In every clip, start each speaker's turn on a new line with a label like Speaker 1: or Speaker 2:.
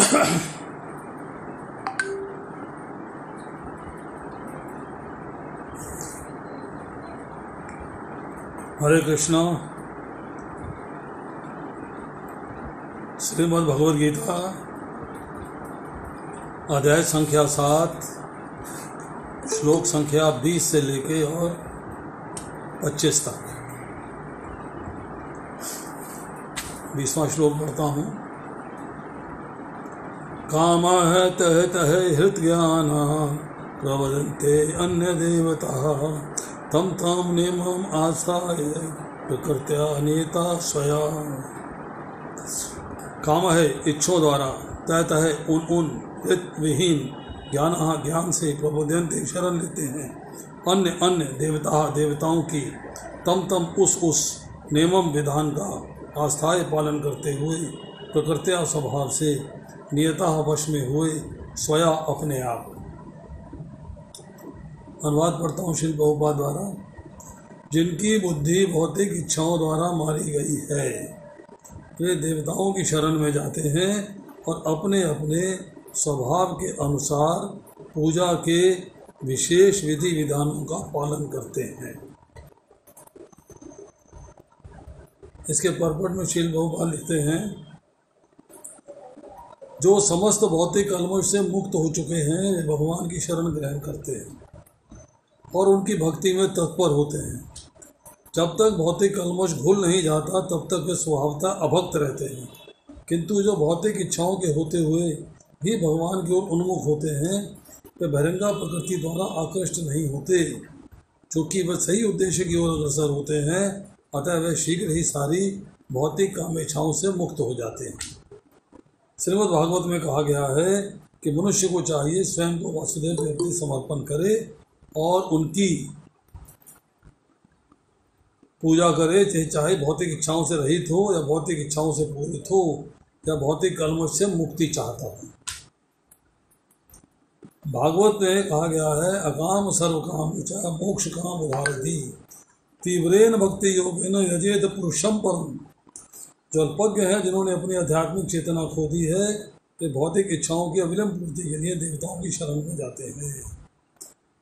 Speaker 1: हरे कृष्णा। श्रीमद् भगवद गीता अध्याय संख्या 7 श्लोक संख्या 20 से लेके और 25 तक। 20वां श्लोक पढ़ता हूँ। कामः तह तह हृत ज्ञान प्रवदन्ते अन्य देवता तम तम नियमम आसाय प्रकृत्या नेता स्वयं। काम है इच्छों द्वारा तहत है उन हित विहीन ज्ञान ज्ञान से प्रबोधयन्ते शरण लेते हैं अन्य देवताओं की तम उस नियमम विधान का आस्थाय पालन करते हुए प्रकृत्या स्वभाव से नियता वश में हुए स्वया अपने आप। अनुवाद पढ़ता हूँ श्री प्रभुपाद द्वारा। जिनकी बुद्धि भौतिक इच्छाओं द्वारा मारी गई है वे देवताओं की शरण में जाते हैं और अपने अपने स्वभाव के अनुसार पूजा के विशेष विधि विधानों का पालन करते हैं। इसके परपट में श्री प्रभुपाद लिखते हैं, जो समस्त भौतिक कलमश से मुक्त हो चुके हैं वे भगवान की शरण ग्रहण करते हैं और उनकी भक्ति में तत्पर होते हैं। जब तक भौतिक कलमश घुल नहीं जाता तब तक वे स्वभावतः अभक्त रहते हैं, किंतु जो भौतिक इच्छाओं के होते हुए भी भगवान की ओर उन्मुख होते हैं वे बहिरंगा प्रकृति द्वारा आकृष्ट नहीं होते, चूँकि वे सही उद्देश्य की ओर अग्रसर होते हैं। अतः वे शीघ्र ही सारी भौतिक काम इच्छाओं से मुक्त हो जाते हैं। श्रीमद् भागवत में कहा गया है कि मनुष्य को चाहिए स्वयं को वासुदेव के प्रति समर्पण करे और उनकी पूजा करे, चाहे भौतिक इच्छाओं से रहित हो या भौतिक इच्छाओं से पूरित हो या भौतिक कलमश से मुक्ति चाहता हो। भागवत में कहा गया है, अकाम सर्व काम विचार मोक्ष काम उदारती तीव्रेन भक्ति योगेन यजेत पुरुषम परम। जो अल्पज्ञ है, जिन्होंने अपनी आध्यात्मिक चेतना खो दी है, वे भौतिक इच्छाओं की अविलंब पूर्ति के लिए देवताओं की शरण में जाते हैं।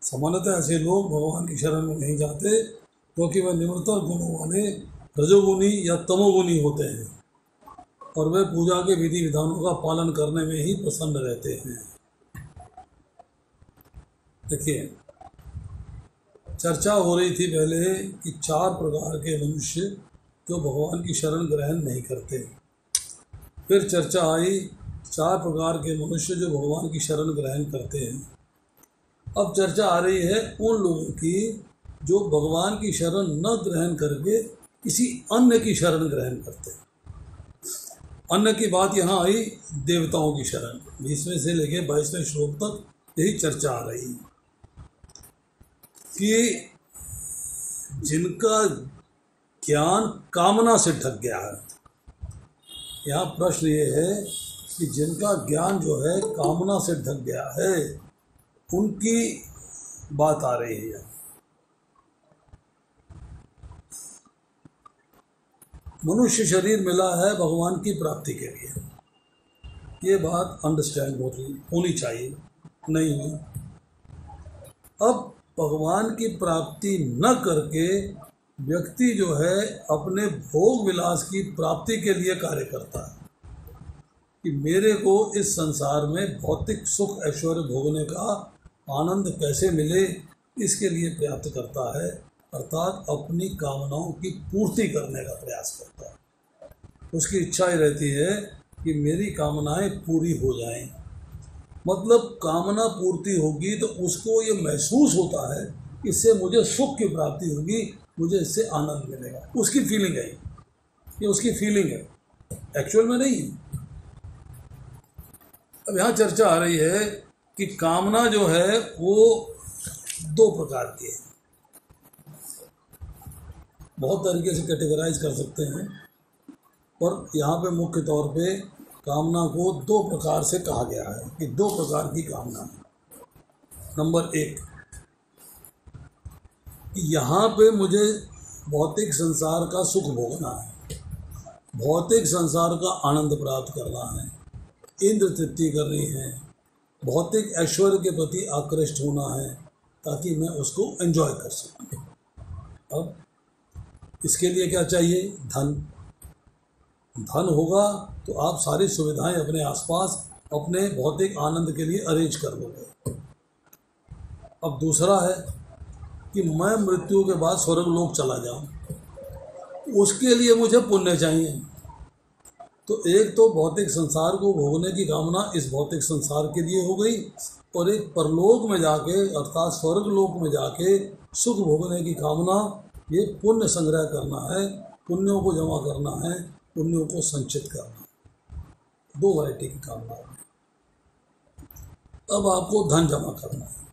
Speaker 1: सामान्यतः ऐसे लोग भगवान की शरण में नहीं जाते क्योंकि वह निम्नतर गुणों वाले रजोगुणी या तमोगुणी होते हैं और वे पूजा के विधि विधानों का पालन करने में ही प्रसन्न रहते हैं। देखिए, चर्चा हो रही थी पहले कि 4 प्रकार के मनुष्य जो भगवान की शरण ग्रहण नहीं करते। फिर चर्चा आई 4 प्रकार के मनुष्य जो भगवान की शरण ग्रहण करते हैं। अब चर्चा आ रही है उन लोगों की जो भगवान की शरण न ग्रहण करके किसी अन्य की शरण ग्रहण करते हैं। अन्य की बात यहाँ आई देवताओं की शरण। 20वें से लेके 22वें श्लोक तक यही चर्चा आ रही कि जिनका ज्ञान कामना से ढक गया है। यहाँ प्रश्न ये है कि जिनका ज्ञान जो है कामना से ढक गया है उनकी बात आ रही है। मनुष्य शरीर मिला है भगवान की प्राप्ति के लिए, ये बात अंडरस्टैंड होनी चाहिए, नहीं हुई। अब भगवान की प्राप्ति न करके व्यक्ति जो है अपने भोग विलास की प्राप्ति के लिए कार्य करता है कि मेरे को इस संसार में भौतिक सुख ऐश्वर्य भोगने का आनंद कैसे मिले, इसके लिए प्रयास करता है, अर्थात अपनी कामनाओं की पूर्ति करने का प्रयास करता है। उसकी इच्छा ही रहती है कि मेरी कामनाएं पूरी हो जाएं। मतलब कामना पूर्ति होगी तो उसको ये महसूस होता है कि इससे मुझे सुख की प्राप्ति होगी, मुझे इससे आनंद मिलेगा। उसकी फीलिंग है, ये उसकी फीलिंग है, एक्चुअल में नहीं है। अब यहाँ चर्चा आ रही है कि कामना जो है वो 2 प्रकार की है। बहुत तरीके से कैटेगराइज कर सकते हैं, और यहाँ पे मुख्य तौर पे कामना को 2 प्रकार से कहा गया है कि 2 प्रकार की कामना है। नंबर 1, यहाँ पे मुझे भौतिक संसार का सुख भोगना है, भौतिक संसार का आनंद प्राप्त करना है, इंद्र तृप्ति करनी है, भौतिक ऐश्वर्य के प्रति आकृष्ट होना है ताकि मैं उसको एंजॉय कर सकूं। अब इसके लिए क्या चाहिए? धन। धन होगा तो आप सारी सुविधाएं अपने आसपास अपने भौतिक आनंद के लिए अरेंज कर लोगे। अब दूसरा है कि मैं मृत्यु के बाद स्वर्ग लोक चला जाऊं, उसके लिए मुझे पुण्य चाहिए। तो एक तो भौतिक संसार को भोगने की कामना इस भौतिक संसार के लिए हो गई, और एक परलोक में जाके अर्थात स्वर्ग लोक में जाके सुख भोगने की कामना, ये पुण्य संग्रह करना है, पुण्यों को जमा करना है, पुण्यों को संचित करना है। दो वैरायटी की कामना है। अब आपको धन जमा करना है,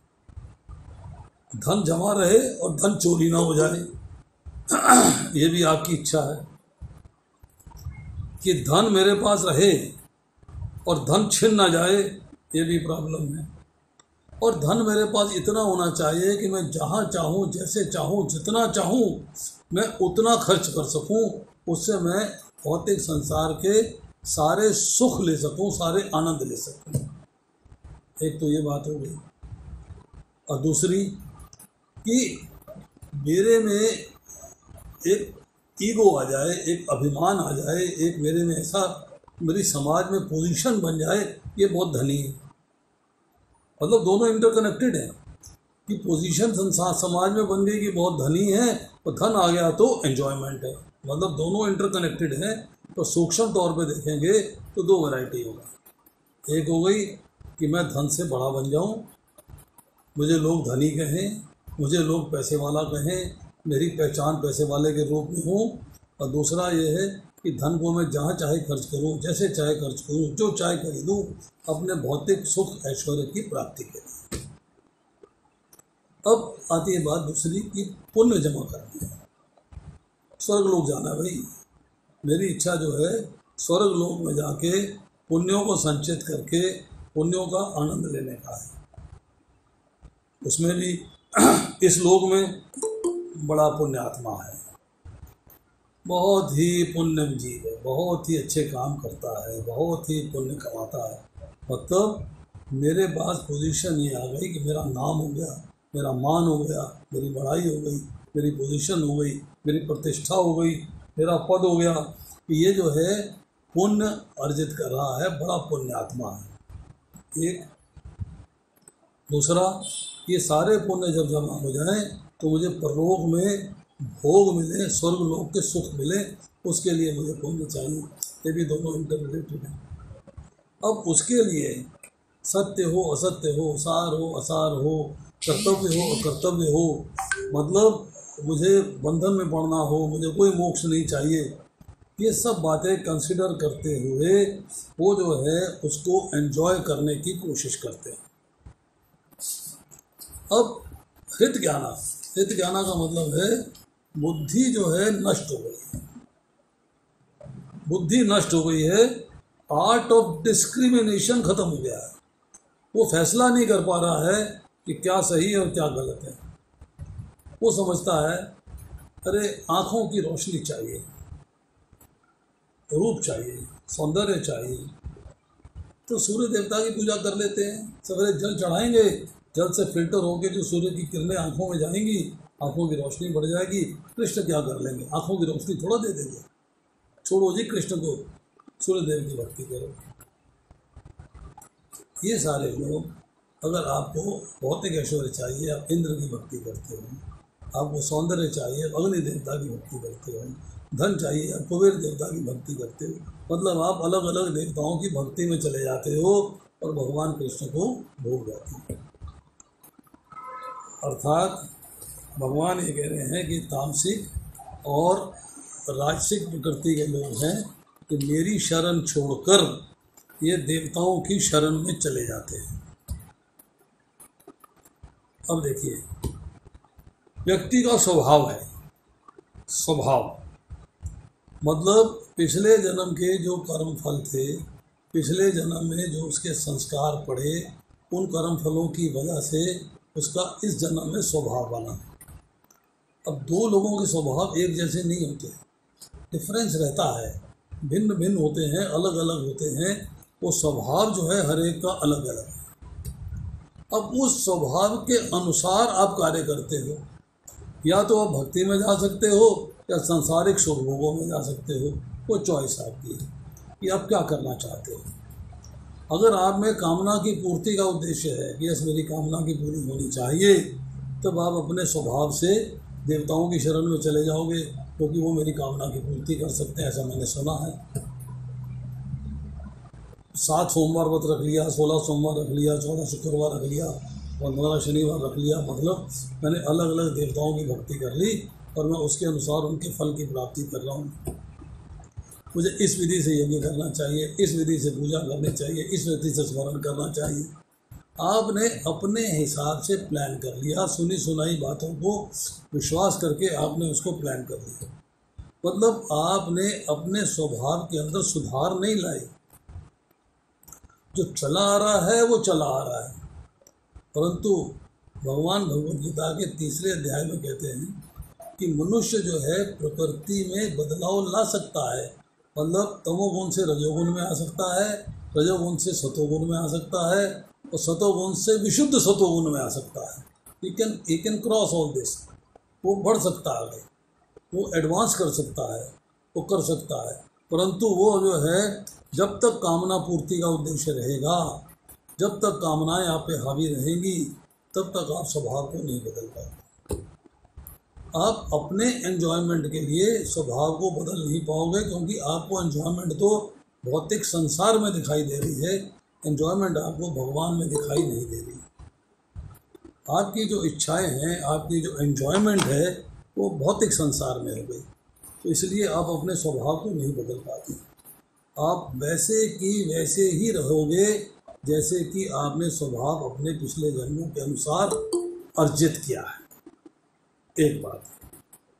Speaker 1: धन जमा रहे और धन चोरी ना हो जाए, ये भी आपकी इच्छा है कि धन मेरे पास रहे और धन छिन ना जाए, ये भी प्रॉब्लम है। और धन मेरे पास इतना होना चाहिए कि मैं जहाँ चाहूँ, जैसे चाहूँ, जितना चाहूँ मैं उतना खर्च कर सकूँ, उससे मैं भौतिक संसार के सारे सुख ले सकूँ, सारे आनंद ले सकूँ। एक तो ये बात हो गई। और दूसरी कि मेरे में एक ईगो आ जाए, एक अभिमान आ जाए, एक मेरे में ऐसा मेरी समाज में पोजीशन बन जाए, ये बहुत धनी है। मतलब दोनों इंटरकनेक्टेड हैं कि पोजीशन संसार समाज में बन गई कि बहुत धनी है, और धन आ गया तो एंजॉयमेंट है। मतलब दोनों इंटरकनेक्टेड हैं। तो सूक्ष्म तौर पे देखेंगे तो दो वैरायटी होगा। एक हो गई कि मैं धन से बड़ा बन जाऊं, मुझे लोग धनी कहें, मुझे लोग पैसे वाला कहें, मेरी पहचान पैसे वाले के रूप में हो। और दूसरा ये है कि धन को मैं जहाँ चाहे खर्च करूँ, जैसे चाहे खर्च करूँ, जो चाहे खरीदूँ, अपने भौतिक सुख ऐश्वर्य की प्राप्ति के लिए। अब आती है बात दूसरी कि पुण्य जमा करना है, स्वर्ग लोक जाना है। भाई मेरी इच्छा जो है स्वर्ग लोक में जाके पुण्यों को संचित करके पुण्यों का आनंद लेने का है। उसमें भी इस लोक में बड़ा पुण्यात्मा है, बहुत ही पुण्य जीव है, बहुत ही अच्छे काम करता है, बहुत ही पुण्य कमाता है। मतलब मेरे पास पोजीशन ये आ गई कि मेरा नाम हो गया, मेरा मान हो गया, मेरी बड़ाई हो गई, मेरी पोजीशन हो गई, मेरी प्रतिष्ठा हो गई, मेरा पद हो गया कि ये जो है पुण्य अर्जित कर रहा है, बड़ा पुण्यात्मा है। एक दूसरा, ये सारे पुण्य जब जमा हो जाएं तो मुझे परलोक में भोग मिले, स्वर्ग लोक के सुख मिले, उसके लिए मुझे पुण्य चाहिए। ये भी दोनों इंटररिलेटेड हैं। अब उसके लिए सत्य हो असत्य हो, सार हो असार हो, कर्तव्य हो अकर्तव्य हो, मतलब मुझे बंधन में पड़ना हो, मुझे कोई मोक्ष नहीं चाहिए, ये सब बातें कंसिडर करते हुए वो जो है उसको एंजॉय करने की कोशिश करते हैं। अब हित ज्ञाना, हित ज्ञाना का मतलब है बुद्धि जो है नष्ट हो गई है, बुद्धि नष्ट हो गई है, आर्ट ऑफ डिस्क्रिमिनेशन खत्म हो गया है। वो फैसला नहीं कर पा रहा है कि क्या सही है और क्या गलत है। वो समझता है अरे आँखों की रोशनी चाहिए, रूप चाहिए, सौंदर्य चाहिए, तो सूर्य देवता की पूजा कर लेते हैं। सवेरे जल चढ़ाएंगे, जल से फिल्टर होकर जो सूर्य की किरणें आँखों में जाएंगी, आँखों की रोशनी बढ़ जाएगी। कृष्ण क्या कर लेंगे, आँखों की रोशनी थोड़ा दे देंगे। छोड़ो जी कृष्ण को, सूर्य देव की भक्ति करो। ये सारे लोग, अगर आपको भौतिक ऐश्वर्य चाहिए आप इंद्र की भक्ति करते हो, आपको सौंदर्य चाहिए आप अग्नि देवता की भक्ति करते हो, धन चाहिए आप कुबेर देवता की भक्ति करते हो, मतलब आप अलग अलग देवताओं की भक्ति में चले जाते हो और भगवान कृष्ण को भूल जाते हो। अर्थात भगवान ये कह रहे हैं कि तामसिक और राजसिक प्रकृति के लोग हैं कि मेरी शरण छोड़कर ये देवताओं की शरण में चले जाते हैं। अब देखिए, व्यक्ति का स्वभाव है, स्वभाव मतलब पिछले जन्म के जो कर्म फल थे, पिछले जन्म में जो उसके संस्कार पड़े, उन कर्म फलों की वजह से उसका इस जन्म में स्वभाव बना। अब दो लोगों के स्वभाव एक जैसे नहीं होते, डिफरेंस रहता है, भिन्न भिन्न होते हैं, अलग अलग होते हैं। वो स्वभाव जो है हर एक का अलग अलग है। अब उस स्वभाव के अनुसार आप कार्य करते हो, या तो आप भक्ति में जा सकते हो या सांसारिक सुख भोगों में जा सकते हो। वो चॉइस आपकी है कि आप क्या करना चाहते हो। अगर आप में कामना की पूर्ति का उद्देश्य है कि यस मेरी कामना की पूरी होनी चाहिए, तब आप अपने स्वभाव से देवताओं की शरण में चले जाओगे, क्योंकि वो मेरी कामना की पूर्ति कर सकते हैं, ऐसा मैंने सुना है। 7 सोमवार व्रत रख लिया, 16 सोमवार रख लिया, 14 शुक्रवार रख लिया, 15 शनिवार रख लिया, मतलब मैंने अलग अलग देवताओं की भक्ति कर ली और मैं उसके अनुसार उनके फल की प्राप्ति कर रहा हूँ। मुझे इस विधि से यज्ञ करना चाहिए, इस विधि से पूजा करनी चाहिए, इस विधि से स्मरण करना चाहिए। आपने अपने हिसाब से प्लान कर लिया, सुनी सुनाई बातों को विश्वास करके आपने उसको प्लान कर लिया। मतलब आपने अपने स्वभाव के अंदर सुधार नहीं लाए। जो चला आ रहा है वो चला आ रहा है, परंतु भगवान भगवद गीता के 3रे अध्याय में कहते हैं कि मनुष्य जो है प्रकृति में बदलाव ला सकता है। मतलब तमोगुण से रजोगुण में आ सकता है, रजोगुण से सतोगुण में आ सकता है और सतोगुण से विशुद्ध सतोगुण में आ सकता है। He can cross all this. वो बढ़ सकता है, वो एडवांस कर सकता है, वो कर सकता है। परंतु वो जो है जब तक कामना पूर्ति का उद्देश्य रहेगा, जब तक कामनाएं आप पे हावी रहेंगी, तब तक आप स्वभाव को नहीं बदल पाओगे। आप अपने एंजॉयमेंट के लिए स्वभाव को बदल नहीं पाओगे, क्योंकि आपको एंजॉयमेंट तो भौतिक संसार में दिखाई दे रही है, एंजॉयमेंट आपको भगवान में दिखाई नहीं दे रही। आपकी जो इच्छाएं हैं, आपकी जो एंजॉयमेंट है, वो भौतिक संसार में हो गई। तो इसलिए आप अपने स्वभाव को नहीं बदल पाते। आप वैसे की वैसे ही रहोगे जैसे कि आपने स्वभाव अपने पिछले जन्मों के अनुसार अर्जित किया है। एक बात।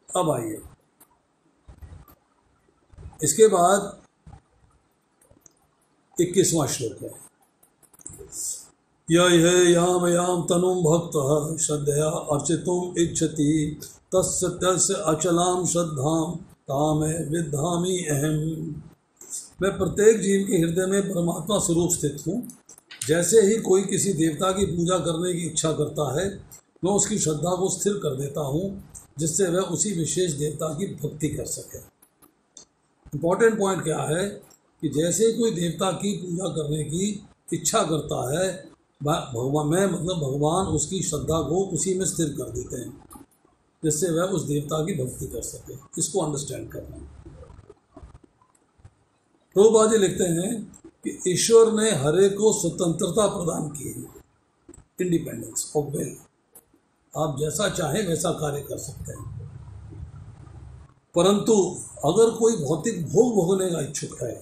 Speaker 1: अब आइए इसके बाद 21वां श्लोक है। ये याम याम तनुम भक्त श्रद्धया अर्चितुम इच्छति तस्य तस्य अचलाम श्रद्धाम तामे विद्धामि अहम। मैं प्रत्येक जीव के हृदय में परमात्मा स्वरूप स्थित हूँ। जैसे ही कोई किसी देवता की पूजा करने की इच्छा करता है, मैं उसकी श्रद्धा को स्थिर कर देता हूँ, जिससे वह उसी विशेष देवता की भक्ति कर सके। इम्पॉर्टेंट पॉइंट क्या है कि जैसे कोई देवता की पूजा करने की इच्छा करता है, भगवान उसकी श्रद्धा को उसी में स्थिर कर देते हैं, जिससे वह उस देवता की भक्ति कर सके। इसको अंडरस्टैंड करना। प्रभुपाद जी लिखते हैं कि ईश्वर ने हर एक को स्वतंत्रता प्रदान की है, इंडिपेंडेंस ऑफ विल। आप जैसा चाहें वैसा कार्य कर सकते हैं। परंतु अगर कोई भौतिक भोग भोगने का इच्छुक है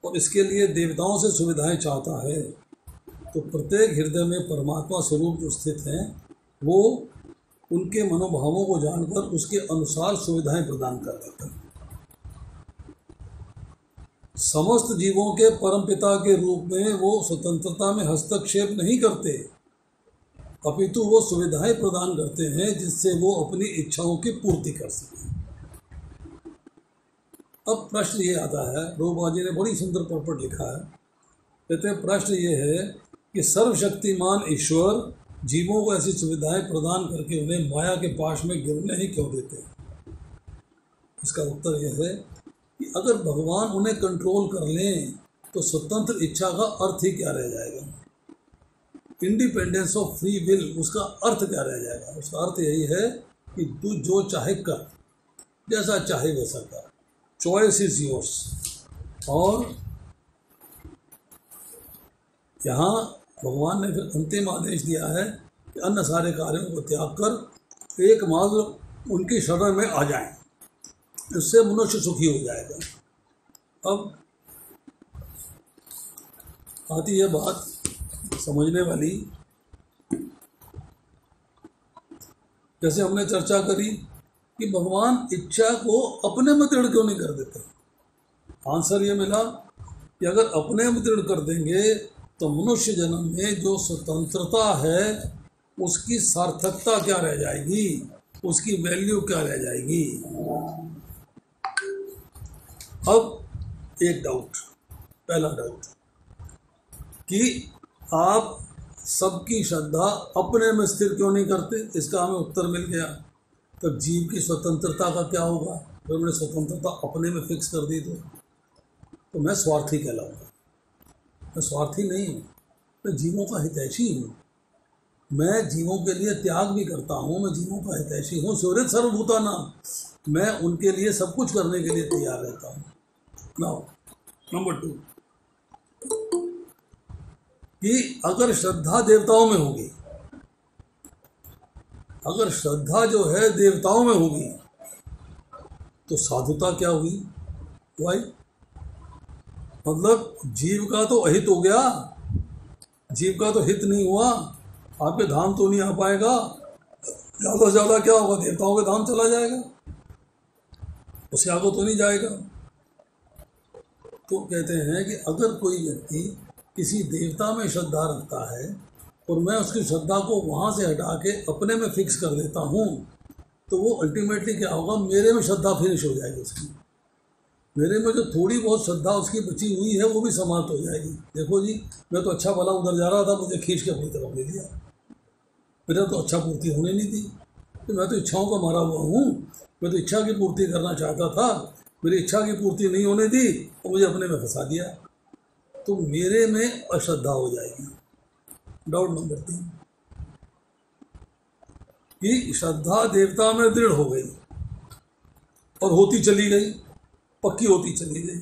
Speaker 1: और इसके लिए देवताओं से सुविधाएं चाहता है, तो प्रत्येक हृदय में परमात्मा स्वरूप जो स्थित हैं, वो उनके मनोभावों को जानकर उसके अनुसार सुविधाएं प्रदान कर देते हैं। समस्त जीवों के परमपिता के रूप में वो स्वतंत्रता में हस्तक्षेप नहीं करते, अपितु वो सुविधाएं प्रदान करते हैं जिससे वो अपनी इच्छाओं की पूर्ति कर सकें। अब प्रश्न ये आता है, प्रभुपाद जी ने बड़ी सुंदर पर्पट लिखा है। कहते हैं प्रश्न ये है कि सर्वशक्तिमान ईश्वर जीवों को ऐसी सुविधाएं प्रदान करके उन्हें माया के पाश में गिरने ही क्यों देते हैं। इसका उत्तर यह है कि अगर भगवान उन्हें कंट्रोल कर लें तो स्वतंत्र इच्छा का अर्थ ही क्या रह जाएगा। इंडिपेंडेंस ऑफ फ्री विल, उसका अर्थ क्या रह जाएगा। उसका अर्थ यही है कि तू जो चाहे कर, जैसा चाहे वैसा कर, चॉइस इज योर्स। और यहाँ भगवान ने फिर अंतिम आदेश दिया है कि अन्य सारे कार्यों को त्याग कर एकमात्र उनकी शरण में आ जाएं, इससे मनुष्य सुखी हो जाएगा। अब आती है बात समझने वाली। जैसे हमने चर्चा करी कि भगवान इच्छा को अपने में दृढ़ क्यों नहीं कर देते। आंसर ये मिला कि अगर अपने में दृढ़ कर देंगे तो मनुष्य जन्म में जो स्वतंत्रता है उसकी सार्थकता क्या रह जाएगी, उसकी वैल्यू क्या रह जाएगी। अब एक डाउट, पहला डाउट, कि आप सबकी श्रद्धा अपने में स्थिर क्यों नहीं करते। इसका हमें उत्तर मिल गया। तो जीव की स्वतंत्रता का क्या होगा। अगर मैंने स्वतंत्रता अपने में फिक्स कर दी तो मैं स्वार्थी कहलाऊंगा। मैं स्वार्थी नहीं हूँ, मैं जीवों का हितैषी हूँ। मैं जीवों के लिए त्याग भी करता हूँ, मैं जीवों का हितैषी हूँ। सूर्य सर्वभूतानां, मैं उनके लिए सब कुछ करने के लिए तैयार रहता हूँ। नाउ नंबर 2 कि अगर श्रद्धा देवताओं में होगी, अगर श्रद्धा जो है देवताओं में होगी तो साधुता क्या हुई भाई। मतलब जीव का तो अहित हो गया, जीव का तो हित नहीं हुआ, आपके धाम तो नहीं आ पाएगा। ज़्यादा से ज़्यादा क्या होगा, देवताओं के धाम चला जाएगा, उससे आगे तो नहीं जाएगा। तो कहते हैं कि अगर कोई व्यक्ति किसी देवता में श्रद्धा रखता है और मैं उसकी श्रद्धा को वहाँ से हटा के अपने में फिक्स कर देता हूँ तो वो अल्टीमेटली क्या होगा, मेरे में श्रद्धा फिनिश हो जाएगी उसकी। मेरे में जो थोड़ी बहुत श्रद्धा उसकी बची हुई है वो भी समाप्त हो जाएगी। देखो जी, मैं तो अच्छा भला उधर जा रहा था, मुझे खींच के अपनी तरफ ले लिया, मेरा तो अच्छा पूर्ति होने नहीं दी। तो मैं तो इच्छाओं का मारा हुआ हूँ, मैं तो इच्छा की पूर्ति करना चाहता था, मेरी इच्छा की पूर्ति नहीं होने दी और मुझे अपने में फंसा दिया, तो मेरे में अश्रद्धा हो जाएगी। डाउट नंबर 3 कि श्रद्धा देवता में दृढ़ हो गई और होती चली गई, पक्की होती चली गई,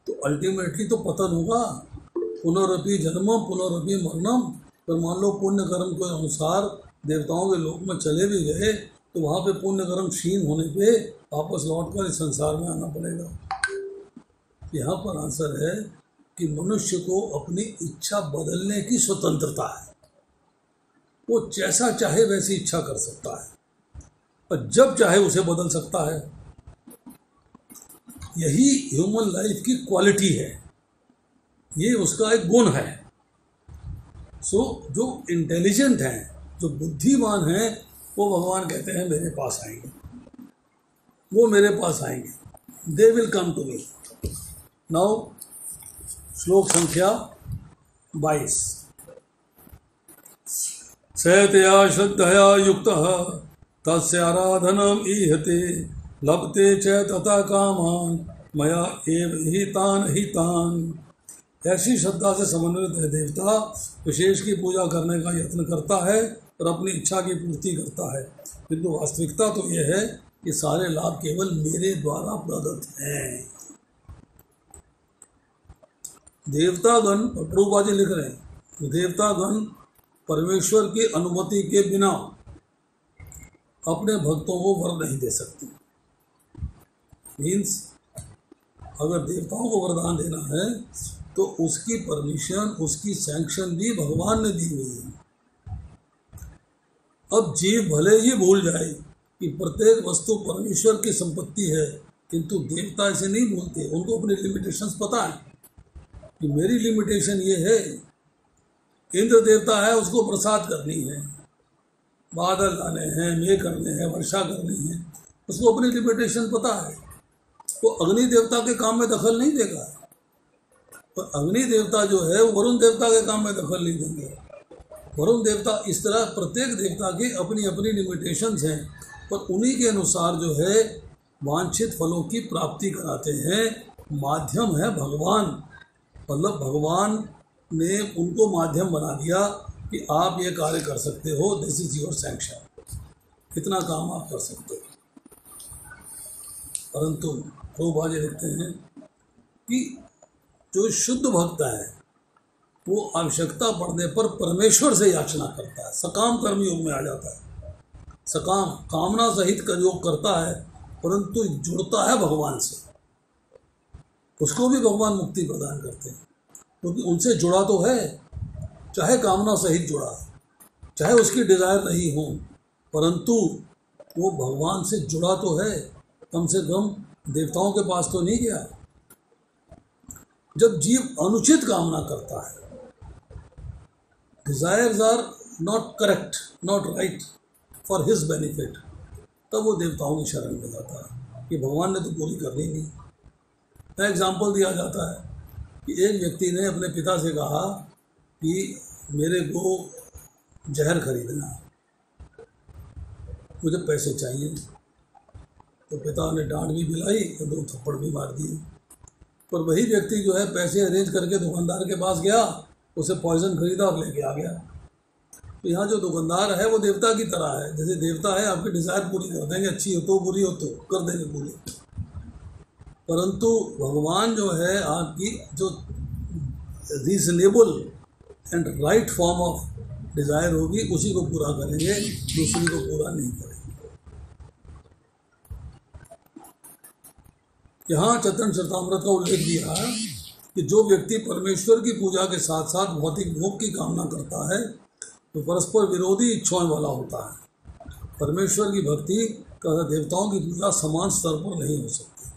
Speaker 1: तो अल्टीमेटली तो पतन होगा। पुनरअपि जन्मम पुनरअपि मरणम। पर मान लो पुण्य कर्म के अनुसार देवताओं के लोक में चले भी गए तो वहाँ पे पुण्य कर्म क्षीण होने पे वापस लौट कर इस संसार में आना पड़ेगा। यहाँ पर आंसर है कि मनुष्य को अपनी इच्छा बदलने की स्वतंत्रता है, वो जैसा चाहे वैसी इच्छा कर सकता है और जब चाहे उसे बदल सकता है। यही ह्यूमन लाइफ की क्वालिटी है, ये उसका एक गुण है। सो जो इंटेलिजेंट हैं, जो बुद्धिमान हैं, वो भगवान कहते हैं मेरे पास आएंगे, वो मेरे पास आएंगे, they will come to me. Now श्लोक संख्या 22। सतया श्रद्धया युक्तः तस्य आराधनम ईहते लभते च तथा कामान मया एव हितान हितान। ऐसी श्रद्धा से समन्वित है देवता विशेष की पूजा करने का यत्न करता है और अपनी इच्छा की पूर्ति करता है, किंतु वास्तविकता तो यह है कि सारे लाभ केवल मेरे द्वारा प्रदत्त हैं। देवतागण, प्रभुपा जी लिख रहे हैं, देवतागण परमेश्वर की अनुमति के बिना अपने भक्तों को वर नहीं दे सकते। मीन्स अगर देवताओं को वरदान देना है तो उसकी परमिशन, उसकी सैंक्शन भी भगवान ने दी हुई है। अब जीव भले ही भूल जाए कि प्रत्येक वस्तु परमेश्वर की संपत्ति है, किंतु देवता ऐसे नहीं भूलते। उनको अपनी लिमिटेशंस पता है कि मेरी लिमिटेशन ये है। इंद्र देवता है, उसको प्रसाद करनी है, बादल लाने हैं, मेघ करने हैं, वर्षा करनी है, उसको अपनी लिमिटेशन पता है। वो अग्नि देवता के काम में दखल नहीं देगा, पर अग्नि देवता जो है वो वरुण देवता के काम में दखल नहीं देंगे। वरुण देवता इस तरह प्रत्येक देवता की अपनी अपनी लिमिटेशंस हैं, पर उन्हीं के अनुसार जो है वांछित फलों की प्राप्ति कराते हैं। माध्यम है भगवान, मतलब भगवान ने उनको माध्यम बना दिया कि आप ये कार्य कर सकते हो, दिस इज योर सैंक्शन, इतना काम आप कर सकते हो। परंतु प्रभुपा जी लिखते हैं कि जो शुद्ध भक्त है वो आवश्यकता पड़ने पर परमेश्वर से याचना करता है, सकाम कर्म योग में आ जाता है। सकाम कामना सहित योग करता है, परंतु जुड़ता है भगवान से, उसको भी भगवान मुक्ति प्रदान करते हैं, क्योंकि उनसे जुड़ा तो है, चाहे कामना सहित जुड़ा है, चाहे उसकी डिजायर नहीं हो, परंतु वो भगवान से जुड़ा तो है। कम से कम देवताओं के पास तो नहीं गया। जब जीव अनुचित कामना करता है, desires are not correct, not right for his benefit, तब वो देवताओं की शरण में जाता है कि भगवान ने तो पूरी करनी नहीं। एग्जाम्पल दिया जाता है कि एक व्यक्ति ने अपने पिता से कहा कि मेरे को जहर खरीदना है, मुझे पैसे चाहिए। तो पिता ने डांट भी दिलाई और 2 थप्पड़ भी मार दिए। पर वही व्यक्ति जो है पैसे अरेंज करके दुकानदार के पास गया, उसे पॉइजन खरीदा और लेके आ गया। तो यहाँ जो दुकानदार है वो देवता की तरह है। जैसे देवता है, आपकी डिज़ायर पूरी कर देंगे, अच्छी हो तो बुरी हो तो कर देंगे पूरी। परंतु भगवान जो है आपकी जो reasonable and right form of desire होगी उसी को पूरा करेंगे, दूसरी को पूरा नहीं करेंगे। यहाँ चतुर्थ चरितामृत का उल्लेख दिया है कि जो व्यक्ति परमेश्वर की पूजा के साथ साथ भौतिक भोग की कामना करता है तो परस्पर विरोधी इच्छाओं वाला होता है। परमेश्वर की भक्ति तथा देवताओं की पूजा समान स्तर पर नहीं हो सकती,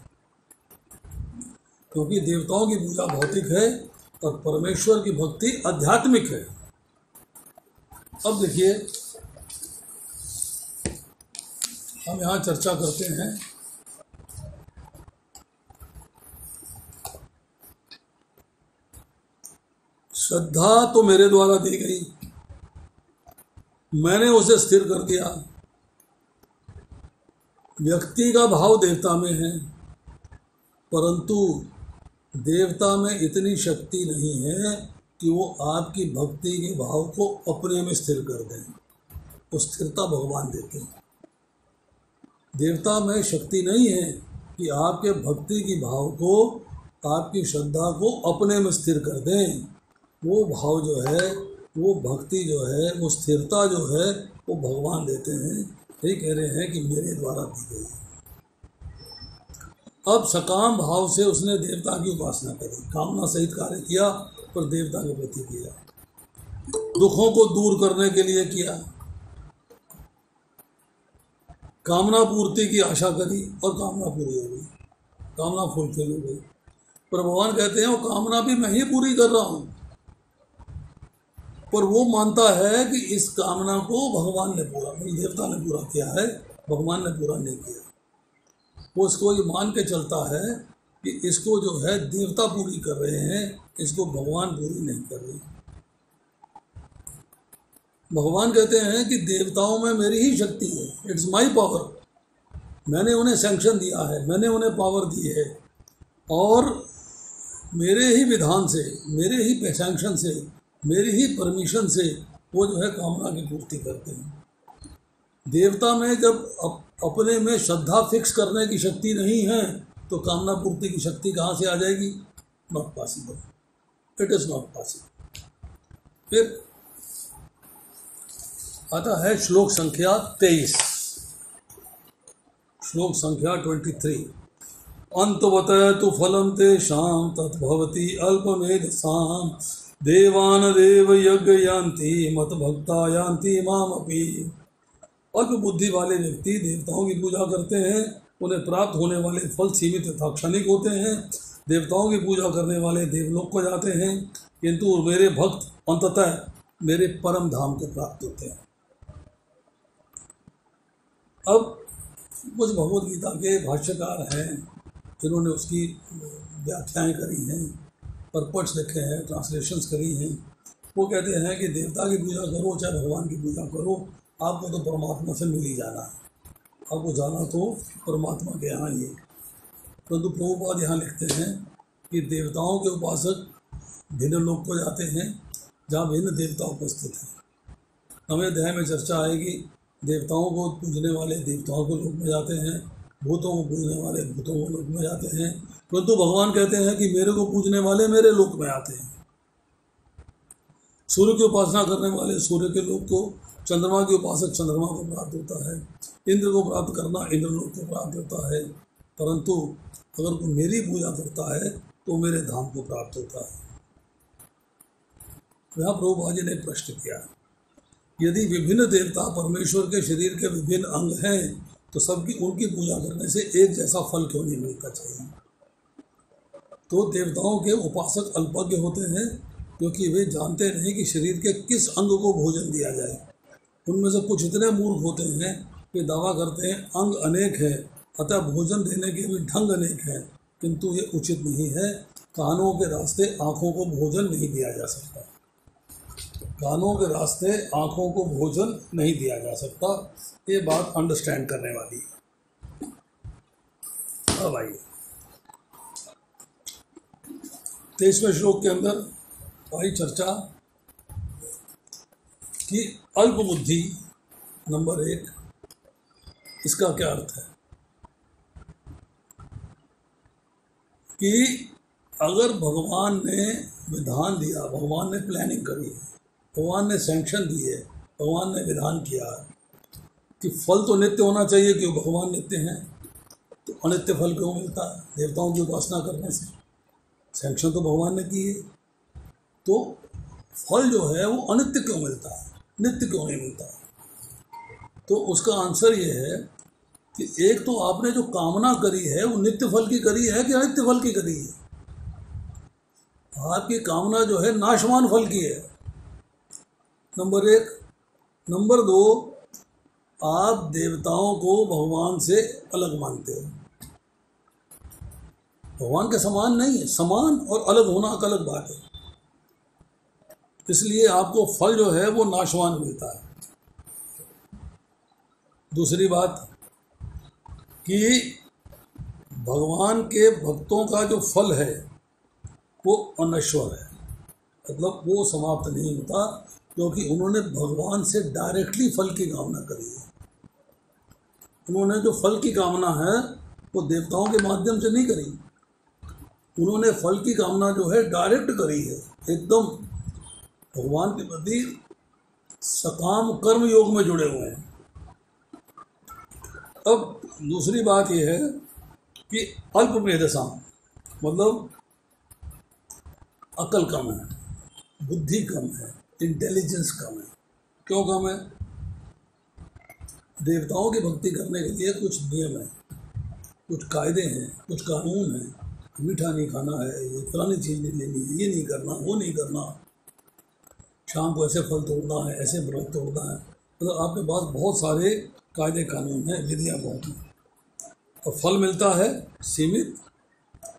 Speaker 1: क्योंकि देवताओं की पूजा भौतिक है और परमेश्वर की भक्ति आध्यात्मिक है। अब देखिए, हम यहाँ चर्चा करते हैं श्रद्धा तो मेरे द्वारा दी गई, मैंने उसे स्थिर कर दिया। व्यक्ति का भाव देवता में है, परंतु देवता में इतनी शक्ति नहीं है कि वो आपकी भक्ति के भाव को अपने में स्थिर कर दें। तो स्थिरता भगवान देते हैं। देवता में शक्ति नहीं है कि आपके भक्ति की भाव को, आपकी श्रद्धा को अपने में स्थिर कर दें। वो भाव जो है, वो भक्ति जो है, वो स्थिरता जो है, वो भगवान देते हैं। यही कह रहे हैं कि मेरे द्वारा दी गई। अब सकाम भाव से उसने देवता की उपासना करी, कामना सहित कार्य किया पर देवता के प्रति किया, दुखों को दूर करने के लिए किया, कामना पूर्ति की आशा करी और कामना पूरी हो गई, कामना फुलफिल हो गई। पर भगवान कहते हैं वो कामना भी मैं ही पूरी कर रहा हूँ, पर वो मानता है कि इस कामना को भगवान ने पूरा नहीं, देवता ने पूरा किया है, भगवान ने पूरा नहीं किया। वो इसको ये मान के चलता है कि इसको जो है देवता पूरी कर रहे हैं, इसको भगवान पूरी नहीं कर रहे। भगवान कहते हैं कि देवताओं में मेरी ही शक्ति है, इट्स माई पावर, मैंने उन्हें सैंक्शन दिया है, मैंने उन्हें पावर दी है और मेरे ही विधान से, मेरे ही सैंक्शन से, मेरी ही परमिशन से वो जो है कामना की पूर्ति करते हैं। देवता में जब अपने में श्रद्धा फिक्स करने की शक्ति नहीं है तो कामना पूर्ति की शक्ति कहाँ से आ जाएगी? Not possible, it is not possible. फिर आता है श्लोक संख्या 23, श्लोक संख्या 23। अंतवत तु फलम तेषां तद्भवति अल्पमेधसां देवान देव यज्ञ यान्ति मत भक्ता यान्ति माम अपि। अल्प बुद्धि वाले व्यक्ति देवताओं की पूजा करते हैं, उन्हें प्राप्त होने वाले फल सीमित तथा क्षणिक होते हैं। देवताओं की पूजा करने वाले देवलोक को जाते हैं, किंतु मेरे भक्त अंततः मेरे परम धाम को प्राप्त होते हैं। अब कुछ भगवद गीता के भाष्यकार हैं जिन्होंने उसकी व्याख्याएं करी हैं, परपट्स लिखे हैं, ट्रांसलेशंस करी हैं। वो कहते हैं कि देवता की पूजा करो चाहे भगवान की पूजा करो, आपको तो परमात्मा से मिल ही जाना है, आपको जाना तो परमात्मा के यहाँ ही है। परंतु प्रभुपाद यहाँ लिखते हैं कि देवताओं के उपासक भिन्न लोक को जाते हैं जहाँ भिन्न देवता उपस्थित हैं। 9वें अध्याय में चर्चा आएगी, देवताओं को पूजने वाले देवताओं को लोक में जाते हैं, भूतों को पूजने वाले भूतों को लोक में जाते हैं। परंतु भगवान कहते हैं कि मेरे को पूजने वाले मेरे लोक में आते हैं। सूर्य की उपासना करने वाले सूर्य के लोक को, चंद्रमा के उपासक चंद्रमा को प्राप्त होता है, इंद्र को प्राप्त करना इंद्र लोक को प्राप्त होता है। परंतु अगर कोई मेरी पूजा करता है तो मेरे धाम को प्राप्त होता है। यहाँ प्रभुपाद जी ने एक प्रश्न किया, यदि विभिन्न देवता परमेश्वर के शरीर के विभिन्न अंग हैं तो सबकी उनकी पूजा करने से एक जैसा फल क्यों नहीं मिलता चाहिए? तो देवताओं के उपासक अल्पज्ञ होते हैं क्योंकि वे जानते नहीं कि शरीर के किस अंग को भोजन दिया जाए। उनमें से कुछ इतने मूर्ख होते हैं कि दावा करते हैं अंग अनेक है, अतः भोजन देने के भी ढंग अनेक हैं, किंतु ये उचित नहीं है। कानों के रास्ते आँखों को भोजन नहीं दिया जा सकता। कानों के रास्ते आँखों को भोजन नहीं दिया जा सकता। ये बात अंडरस्टैंड करने वाली है। अब आइए 23वें श्लोक के अंदर आई चर्चा कि अल्प बुद्धि नंबर 1, इसका क्या अर्थ है कि अगर भगवान ने विधान दिया, भगवान ने प्लानिंग करी है, भगवान ने सैंक्शन दी है, भगवान ने विधान किया कि फल तो नित्य होना चाहिए, क्यों भगवान नित्य हैं, तो अनित्य फल क्यों मिलता है देवताओं की उपासना करने से? सैंक्शन तो भगवान ने की है, तो फल जो है वो अनित्य क्यों मिलता है, नित्य क्यों नहीं मिलता? तो उसका आंसर ये है कि एक तो आपने जो कामना करी है वो नित्य फल की करी है कि अनित्य फल की करी है? आपकी कामना जो है नाशवान फल की है, नंबर 1। नंबर 2, आप देवताओं को भगवान से अलग मानते हो। भगवान के समान नहीं है, समान और अलग होना एक अलग बात है। इसलिए आपको फल जो है वो नाशवान मिलता है। दूसरी बात कि भगवान के भक्तों का जो फल है वो अनश्वर है, मतलब वो समाप्त नहीं होता, क्योंकि उन्होंने भगवान से डायरेक्टली फल की कामना करी है। उन्होंने जो फल की कामना है वो देवताओं के माध्यम से नहीं करी, उन्होंने फल की कामना जो है डायरेक्ट करी है, एकदम भगवान के प्रति सकाम कर्म योग में जुड़े हुए हैं। अब दूसरी बात यह है कि अल्प मेधसाम, मतलब अकल कम है, बुद्धि कम है, इंटेलिजेंस कम है। क्यों कम है? देवताओं की भक्ति करने के लिए कुछ नियम है, कुछ कायदे हैं, कुछ कानून हैं। मीठा नहीं खाना है, ये फलानी चीज़ नहीं लेनी है, ये नहीं करना, वो नहीं करना, शाम को ऐसे फल तोड़ना है, ऐसे व्रत तोड़ना है। मतलब आपके पास बहुत सारे कायदे कानून हैं, विधियाँ बहुत हैं, और फल मिलता है सीमित,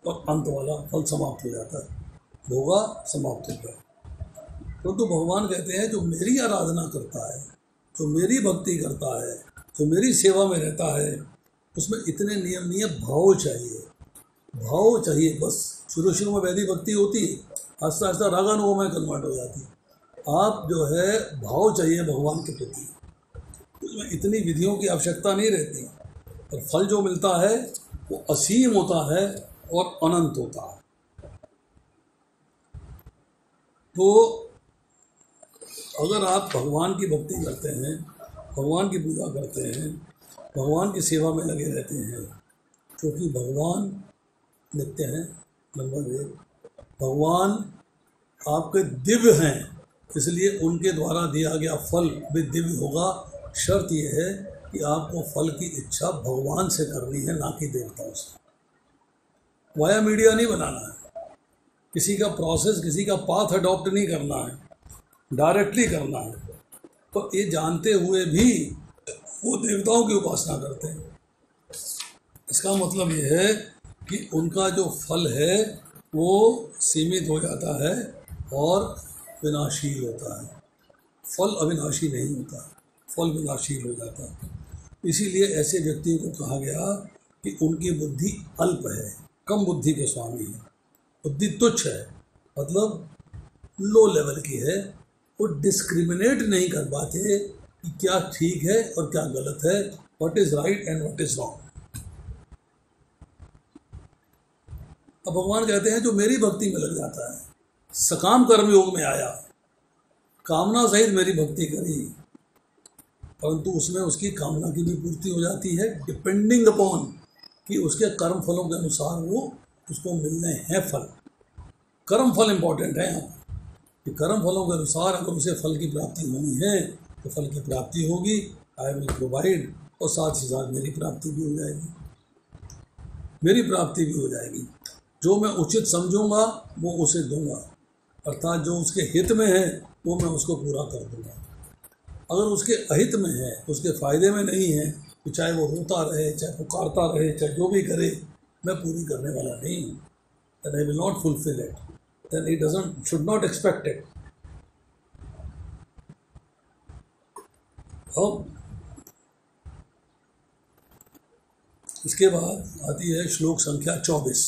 Speaker 1: और अंत वाला फल समाप्त हो जाता है, भोगा समाप्त हो गया। परंतु भगवान कहते हैं जो मेरी आराधना करता है, जो मेरी भक्ति करता है, जो मेरी सेवा में रहता है, उसमें इतने नियम नहीं है, भाव चाहिए, भाव चाहिए बस। शुरू शुरू में वैदिक भक्ति होती है, आस्ता आस्ता रागानुगों में कन्वर्ट हो जाती है। आप जो है भाव चाहिए भगवान के प्रति, उसमें इतनी विधियों की आवश्यकता नहीं रहती, और फल जो मिलता है वो असीम होता है और अनंत होता है। तो अगर आप भगवान की भक्ति करते हैं, भगवान की पूजा करते हैं, भगवान की सेवा में लगे रहते हैं, क्योंकि भगवान नित्य हैं, नंबर 1। भगवान आपके दिव्य हैं, इसलिए उनके द्वारा दिया गया फल भी दिव्य होगा। शर्त यह है कि आपको फल की इच्छा भगवान से करनी है, ना कि देवताओं से। वाया मीडिया नहीं बनाना है, किसी का प्रोसेस, किसी का पाथ अडॉप्ट नहीं करना है, डायरेक्टली करना है। तो ये जानते हुए भी वो देवताओं की उपासना करते हैं। इसका मतलब ये है कि उनका जो फल है वो सीमित हो जाता है और विनाशील होता है। फल अविनाशी नहीं होता, फल विनाशील हो जाता है। इसीलिए ऐसे व्यक्ति को कहा गया कि उनकी बुद्धि अल्प है, कम बुद्धि के स्वामी है, बुद्धि तुच्छ है, मतलब लो लेवल की है। वो डिस्क्रिमिनेट नहीं कर पाते कि क्या ठीक है और क्या गलत है, what is right and what is wrong. अब भगवान कहते हैं जो मेरी भक्ति में लग जाता है, सकाम कर्म योग में आया, कामना सहित मेरी भक्ति करी, परंतु उसमें उसकी कामना की भी पूर्ति हो जाती है, डिपेंडिंग अपॉन कि उसके कर्म फलों के अनुसार वो उसको मिलने हैं फल। कर्म फल इम्पोर्टेंट है यहाँ कि कर्म फलों के अनुसार अगर उसे फल की प्राप्ति होनी है तो फल की प्राप्ति होगी, आई विल प्रोवाइड, और साथ ही साथ मेरी प्राप्ति भी हो जाएगी, मेरी प्राप्ति भी हो जाएगी। जो मैं उचित समझूंगा वो उसे दूंगा, अर्थात जो उसके हित में है वो मैं उसको पूरा कर दूंगा। अगर उसके अहित में है, उसके फ़ायदे में नहीं है, तो चाहे वो रोता रहे, चाहे पुकारता रहे, चाहे जो भी करे, मैं पूरी करने वाला नहीं हूँ। then I will not fulfill it. Then he should not expect it. अब इसके बाद आती है श्लोक संख्या 24।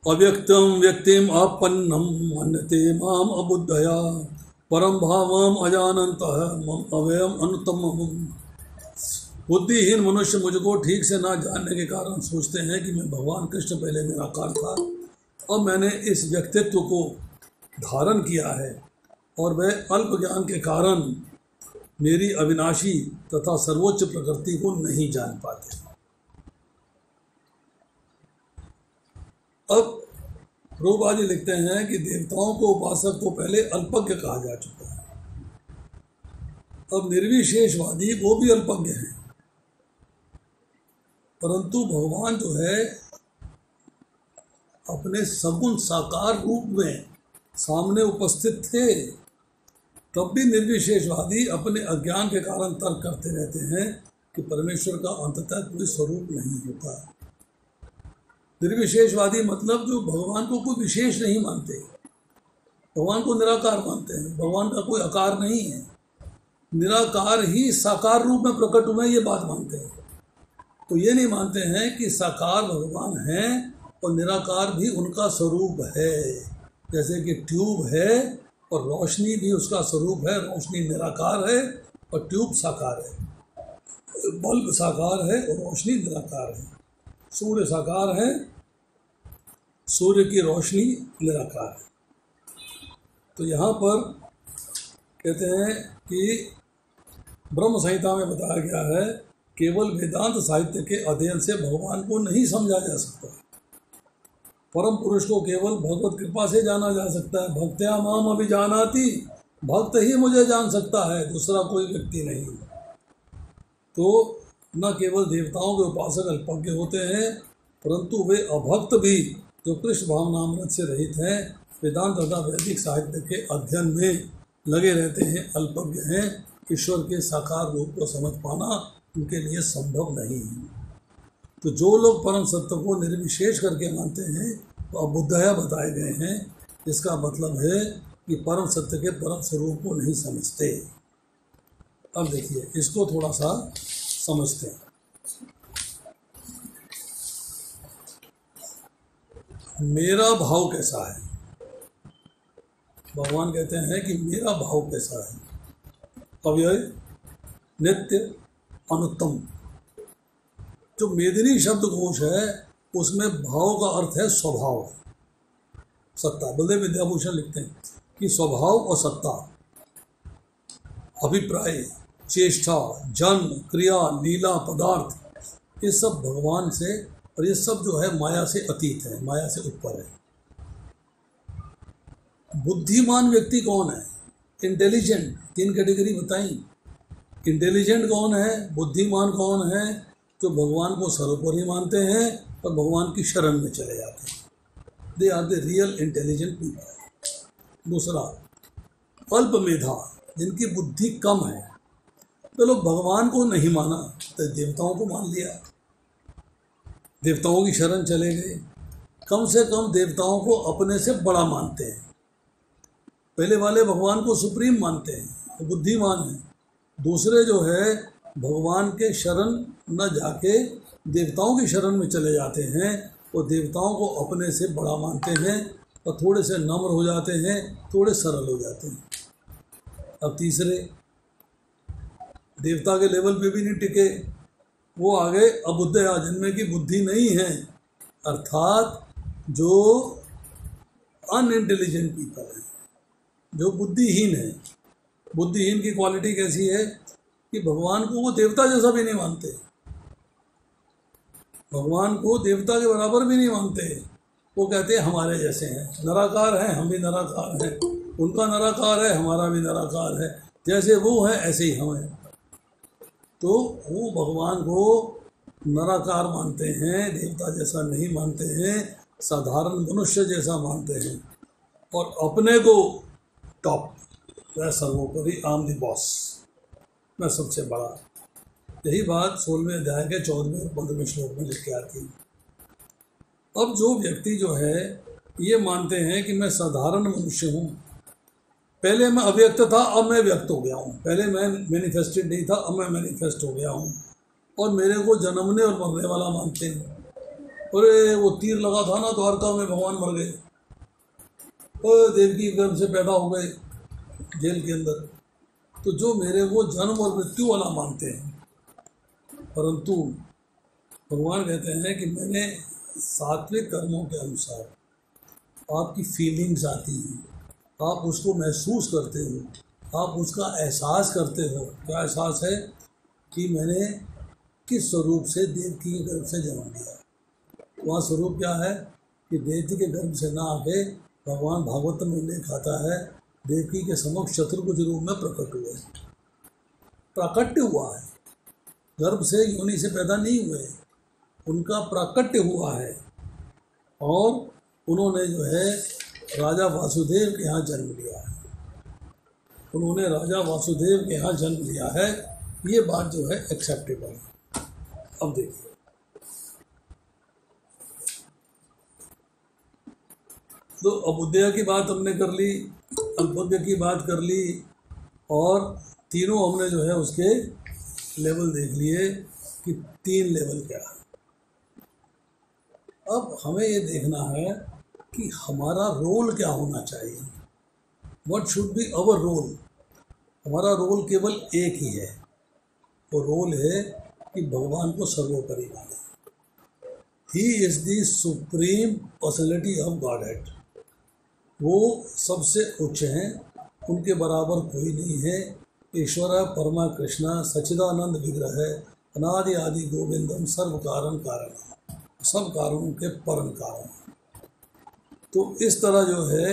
Speaker 1: अव्यक्तम व्यक्तिम आपन्नम मन्यते माम अबुद्धया परम भावम अजानन्तः मम अव्ययम अनुत्तमम। बुद्धिहीन मनुष्य मुझको ठीक से ना जानने के कारण सोचते हैं कि मैं भगवान कृष्ण पहले निराकार था, अब मैंने इस व्यक्तित्व को धारण किया है और वह अल्प ज्ञान के कारण मेरी अविनाशी तथा सर्वोच्च प्रकृति को नहीं जान पाते। अब प्रभुपाद जी लिखते हैं कि देवताओं को उपासक को पहले अल्पज्ञ कहा जा चुका है, अब निर्विशेषवादी वो भी अल्पज्ञ हैं, परंतु भगवान जो है अपने सगुण साकार रूप में सामने उपस्थित थे, तब भी निर्विशेषवादी अपने अज्ञान के कारण तर्क करते रहते हैं कि परमेश्वर का अंततः कोई स्वरूप नहीं होता। निर्विशेषवादी मतलब जो भगवान को कोई विशेष नहीं मानते, भगवान को निराकार मानते हैं, भगवान का कोई आकार नहीं है, निराकार ही साकार रूप में प्रकट हुए ये बात मानते हैं। तो ये नहीं मानते हैं कि साकार भगवान हैं और निराकार भी उनका स्वरूप है। जैसे कि ट्यूब है और रोशनी भी उसका स्वरूप है, रोशनी निराकार है और ट्यूब साकार है, बल्ब साकार है और रोशनी निराकार है, सूर्य साकार है, सूर्य की रोशनी निराकार है। तो यहाँ पर कहते हैं कि ब्रह्म संहिता में बताया गया है केवल वेदांत साहित्य के अध्ययन से भगवान को नहीं समझा जा सकता, परम पुरुष को केवल भगवत कृपा से जाना जा सकता है। भक्त्या माम अभिजानाति, भक्त ही मुझे जान सकता है, दूसरा कोई व्यक्ति नहीं। तो न केवल देवताओं के उपासक अल्पज्ञ होते हैं, परंतु वे अभक्त भी जो कृष्ण भावनामृत से रहित हैं, वेदांत तथा वैदिक साहित्य के अध्ययन में लगे रहते हैं, अल्पज्ञ हैं। ईश्वर के साकार रूप को समझ पाना उनके लिए संभव नहीं है। तो जो लोग परम सत्य को निर्विशेष करके मानते हैं वो अबुद्धया बताए गए हैं। इसका मतलब है कि परम सत्य के परम स्वरूप को नहीं समझते। अब देखिए इसको थोड़ा सा समझते हैं। मेरा भाव कैसा है? भगवान कहते हैं कि मेरा भाव कैसा है? अव्यय, नित्य, अनुत्तम। जो मेदिनी शब्द कोश है उसमें भाव का अर्थ है स्वभाव, सत्ता। बलदेव विद्याभूषण लिखते हैं कि स्वभाव और सत्ता, अभिप्राय, चेष्टा, जन्म, क्रिया, लीला, पदार्थ, ये सब भगवान से, और ये सब जो है माया से अतीत है, माया से ऊपर है। बुद्धिमान व्यक्ति कौन है? इंटेलिजेंट। 3 कैटेगरी बताई। इंटेलिजेंट कौन है, बुद्धिमान कौन है? जो भगवान को सर्वोपरि मानते हैं और भगवान की शरण में चले जाते हैं। They are the real intelligent people. दूसरा, अल्प मेधा, जिनकी बुद्धि कम है। चलो भगवान को नहीं माना तो देवताओं को मान लिया, देवताओं की शरण चले गए। कम से कम देवताओं को अपने से बड़ा मानते हैं। पहले वाले भगवान को सुप्रीम मानते हैं, बुद्धिमान हैं। दूसरे जो है भगवान के शरण न जाके देवताओं की शरण में चले जाते हैं, वो देवताओं को अपने से बड़ा मानते हैं और थोड़े से नम्र हो जाते हैं, थोड़े सरल हो जाते हैं। अब तीसरे देवता के लेवल पे भी नहीं टिके, वो आगे अबुद्धया, जिनमें की बुद्धि नहीं है, अर्थात जो अनइंटेलिजेंट पीपल है, जो बुद्धिहीन है। बुद्धिहीन की क्वालिटी कैसी है कि भगवान को वो देवता जैसा भी नहीं मानते, भगवान को देवता के बराबर भी नहीं मानते। वो कहते हैं हमारे जैसे हैं, निराकार हैं, हम भी निराकार हैं, उनका निराकार है, हमारा भी निराकार है, जैसे वो है ऐसे ही हम हैं। तो वो भगवान को निराकार मानते हैं, देवता जैसा नहीं मानते हैं, साधारण मनुष्य जैसा मानते हैं और अपने को टॉप, मैं सर्वोपरि, आई एम द बॉस, मैं सबसे बड़ा। यही बात 16वें अध्याय के 14वें और 15वें श्लोक में लिख के आती है। अब जो व्यक्ति जो है ये मानते हैं कि मैं साधारण मनुष्य हूँ, पहले मैं अव्यक्त था, अब मैं व्यक्त हो गया हूँ, पहले मैं मैनिफेस्टेड नहीं था, अब मैं मैनिफेस्ट हो गया हूँ, और मेरे को जन्मने और मरने वाला मानते हैं। अरे वो तीर लगा था ना द्वारका में, भगवान मर गए, देवकी गर्भ से पैदा हो गए जेल के अंदर। तो जो मेरे को जन्म और मृत्यु वाला मानते हैं, परंतु भगवान कहते हैं कि मैंने सात्विक कर्मों के अनुसार आपकी फीलिंग्स आती हैं, आप उसको महसूस करते हो, आप उसका एहसास करते हो। क्या एहसास है? कि मैंने किस स्वरूप से देवकी के गर्भ से जन्म लिया। वहाँ स्वरूप क्या है कि देवकी के गर्भ से ना आके भगवान भागवत में उल्लेख आता है, देवकी के समक्ष चतुर्भुज रूप में प्रकट हुए, प्राकट्य हुआ है, गर्भ से योनि से पैदा नहीं हुए, उनका प्राकट्य हुआ है। और उन्होंने जो है राजा वासुदेव के यहाँ जन्म लिया है, उन्होंने राजा वासुदेव के यहाँ जन्म लिया है। ये बात जो है एक्सेप्टेबल है। अब देखिए, तो अबुद्धया की बात हमने कर ली, अल्पज्ञ की बात कर ली, और तीनों हमने जो है उसके लेवल देख लिए कि 3 लेवल क्या है। अब हमें ये देखना है कि हमारा रोल क्या होना चाहिए, what should be our role. हमारा रोल केवल एक ही है, वो रोल है कि भगवान को सर्वोपरि माने। He is the supreme personality of godhead, वो सबसे उच्च हैं, उनके बराबर कोई नहीं है। ईश्वर परमा कृष्ण सच्चिदानंद विग्रह है, अनादि आदि गोविंदम सर्व कारण कारण, सब कारणों के परम कारण। तो इस तरह जो है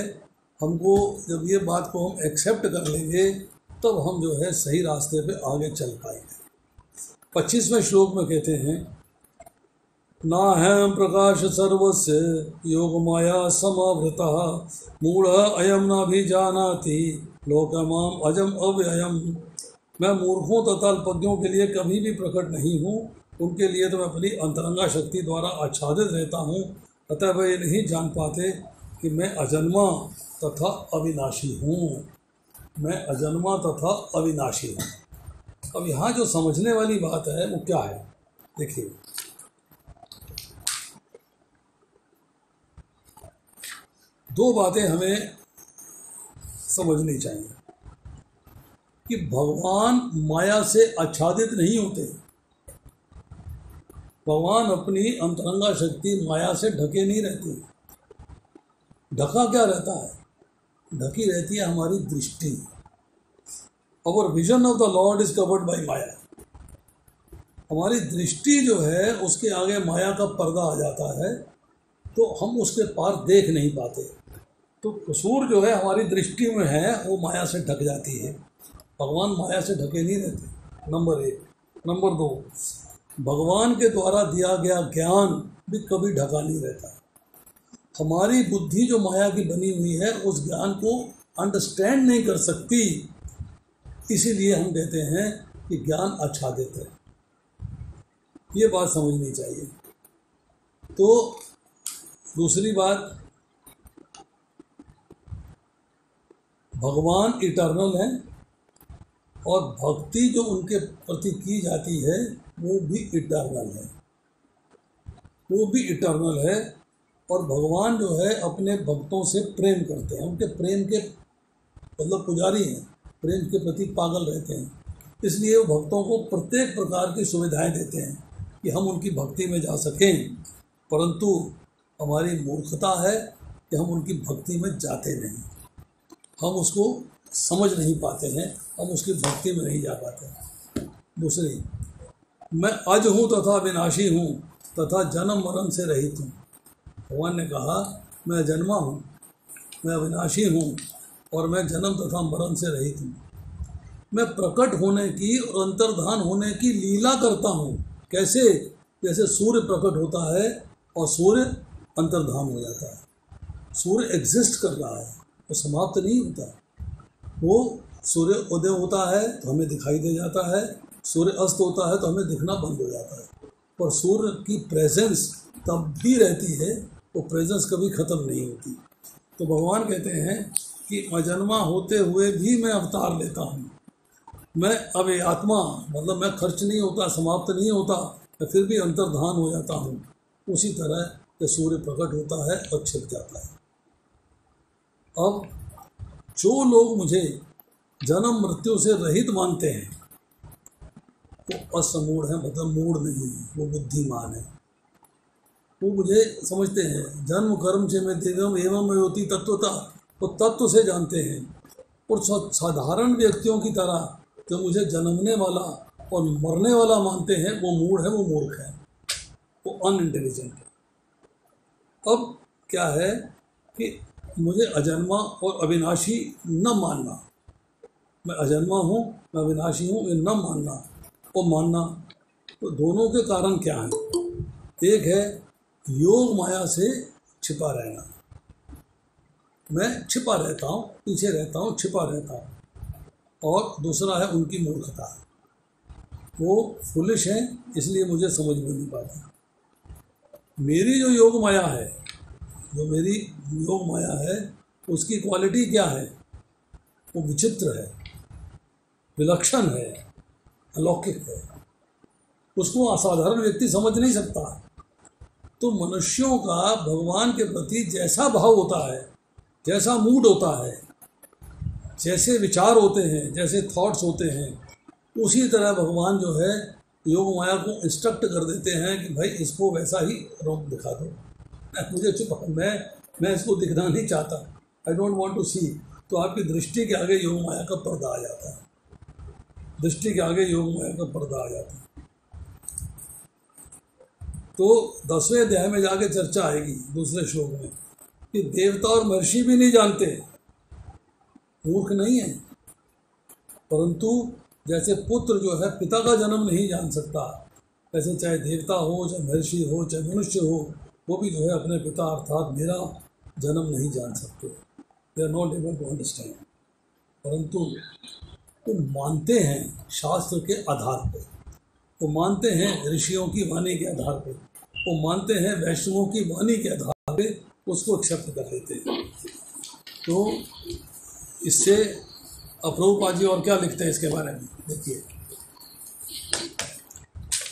Speaker 1: हमको, जब ये बात को हम एक्सेप्ट कर लेंगे तब हम जो है सही रास्ते पे आगे चल पाएंगे। 25वें श्लोक में कहते हैं, नाहं प्रकाश सर्वस्य योग माया समावृतः मूढ़ अयम नाभिजानाति लोकमाम अजम अव्ययम। मैं मूर्खों तथा अल्पज्ञों के लिए कभी भी प्रकट नहीं हूँ, उनके लिए तो मैं अपनी अंतरंगा शक्ति द्वारा आच्छादित रहता हूँ, अतः वे नहीं जान पाते कि मैं अजन्मा तथा अविनाशी हूँ, मैं अजन्मा तथा अविनाशी हूँ। अब यहाँ जो समझने वाली बात है वो क्या है, देखिए, दो बातें हमें समझनी चाहिए कि भगवान माया से आच्छादित नहीं होते। भगवान अपनी अंतरंगा शक्ति माया से ढके नहीं रहते। ढका क्या रहता है? ढकी रहती है हमारी दृष्टि। Our vision of the lord is covered by maya. हमारी दृष्टि जो है उसके आगे माया का पर्दा आ जाता है, तो हम उसके पार देख नहीं पाते। तो कसूर जो है हमारी दृष्टि में है, वो माया से ढक जाती है। भगवान माया से ढके नहीं रहते, नंबर 1। नंबर 2, भगवान के द्वारा दिया गया ज्ञान भी कभी ढका नहीं रहता। हमारी बुद्धि जो माया की बनी हुई है उस ज्ञान को अंडरस्टैंड नहीं कर सकती, इसीलिए हम कहते हैं कि ज्ञान आच्छादित है। ये बात समझनी चाहिए। तो दूसरी बात, भगवान इटर्नल है और भक्ति जो उनके प्रति की जाती है वो भी इटर्नल है, वो भी इटर्नल है। और भगवान जो है अपने भक्तों से प्रेम करते हैं, उनके प्रेम के मतलब पुजारी हैं, प्रेम के प्रति पागल रहते हैं, इसलिए वो भक्तों को प्रत्येक प्रकार की सुविधाएं देते हैं कि हम उनकी भक्ति में जा सकें। परंतु हमारी मूर्खता है कि हम उनकी भक्ति में जाते नहीं, हम उसको समझ नहीं पाते हैं, हम उसकी भक्ति में नहीं जा पाते। दूसरी, मैं अज हूँ तथा विनाशी हूँ तथा जन्म मरण से रहित हूँ। भगवान ने कहा मैं जन्मा हूँ, मैं अविनाशी हूँ और मैं जन्म तथा मरण से रहित हूँ। मैं प्रकट होने की और अंतर्धान होने की लीला करता हूँ। कैसे? जैसे सूर्य प्रकट होता है और सूर्य अंतर्धान हो जाता है। सूर्य एग्जिस्ट कर रहा है, वो समाप्त नहीं होता, वो सूर्य उदय होता है तो हमें दिखाई दे जाता है, सूर्य अस्त होता है तो हमें दिखना बंद हो जाता है, पर सूर्य की प्रेजेंस तब भी रहती है, वो प्रेजेंस कभी ख़त्म नहीं होती। तो भगवान कहते हैं कि अजन्मा होते हुए भी मैं अवतार लेता हूँ, मैं अब ये आत्मा, मतलब मैं खर्च नहीं होता, समाप्त नहीं होता, मैं फिर भी अंतर्धान हो जाता हूँ। उसी तरह ये सूर्य प्रकट होता है और छिप जाता है। अब जो लोग मुझे जन्म मृत्यु से रहित मानते हैं वो असमूढ़ है, मतलब मूढ़ नहीं है, वो बुद्धिमान है। वो मुझे समझते हैं जन्म कर्म से मैं दिव्यम एवं योति तत्वता, वो तत्व से जानते हैं। और साधारण व्यक्तियों की तरह जो मुझे जन्मने वाला और मरने वाला मानते हैं वो मूढ़ है, वो मूर्ख है, वो अनइंटेलिजेंट है। अब क्या है कि मुझे अजन्मा और अविनाशी न मानना, मैं अजन्मा हूँ, मैं अविनाशी हूँ, ये न मानना और मानना, तो दोनों के कारण क्या हैं? एक है योग माया से छिपा रहना, मैं छिपा रहता हूँ, पीछे रहता हूँ, छिपा रहता हूँ। और दूसरा है उनकी मूर्खता, वो फुलिश हैं, इसलिए मुझे समझ में नहीं पाती। मेरी जो योग माया है, जो मेरी योग माया है, उसकी क्वालिटी क्या है? वो विचित्र है, विलक्षण है, अलौकिक है, उसको असाधारण व्यक्ति समझ नहीं सकता। तो मनुष्यों का भगवान के प्रति जैसा भाव होता है, जैसा मूड होता है, जैसे विचार होते हैं, जैसे थॉट्स होते हैं, उसी तरह भगवान जो है योग माया को इंस्ट्रक्ट कर देते हैं कि भाई इसको वैसा ही रोक दिखा दो, मुझे चुप, मैं इसको दिखना नहीं चाहता, आई डोंट वांट टू सी। तो आपकी दृष्टि के आगे योग माया का पर्दा आ जाता है, दृष्टि के आगे योग माया का पर्दा आ जाता है। तो 10वें अध्याय में जाके चर्चा आएगी दूसरे श्लोक में कि देवता और महर्षि भी नहीं जानते, मूर्ख नहीं है, परंतु जैसे पुत्र जो है पिता का जन्म नहीं जान सकता, वैसे चाहे देवता हो, चाहे महर्षि हो, चाहे मनुष्य हो, वो भी जो है अपने पिता अर्थात मेरा जन्म नहीं जान सकते, they are not able to understand. परंतु वो मानते हैं शास्त्र के आधार पर, वो मानते हैं ऋषियों की वाणी के आधार पर, वो मानते हैं वैष्णवों की वाणी के आधार पर, उसको एक्सेप्ट कर लेते हैं। तो इससे प्रभुपाद जी और क्या लिखते हैं इसके बारे में, देखिए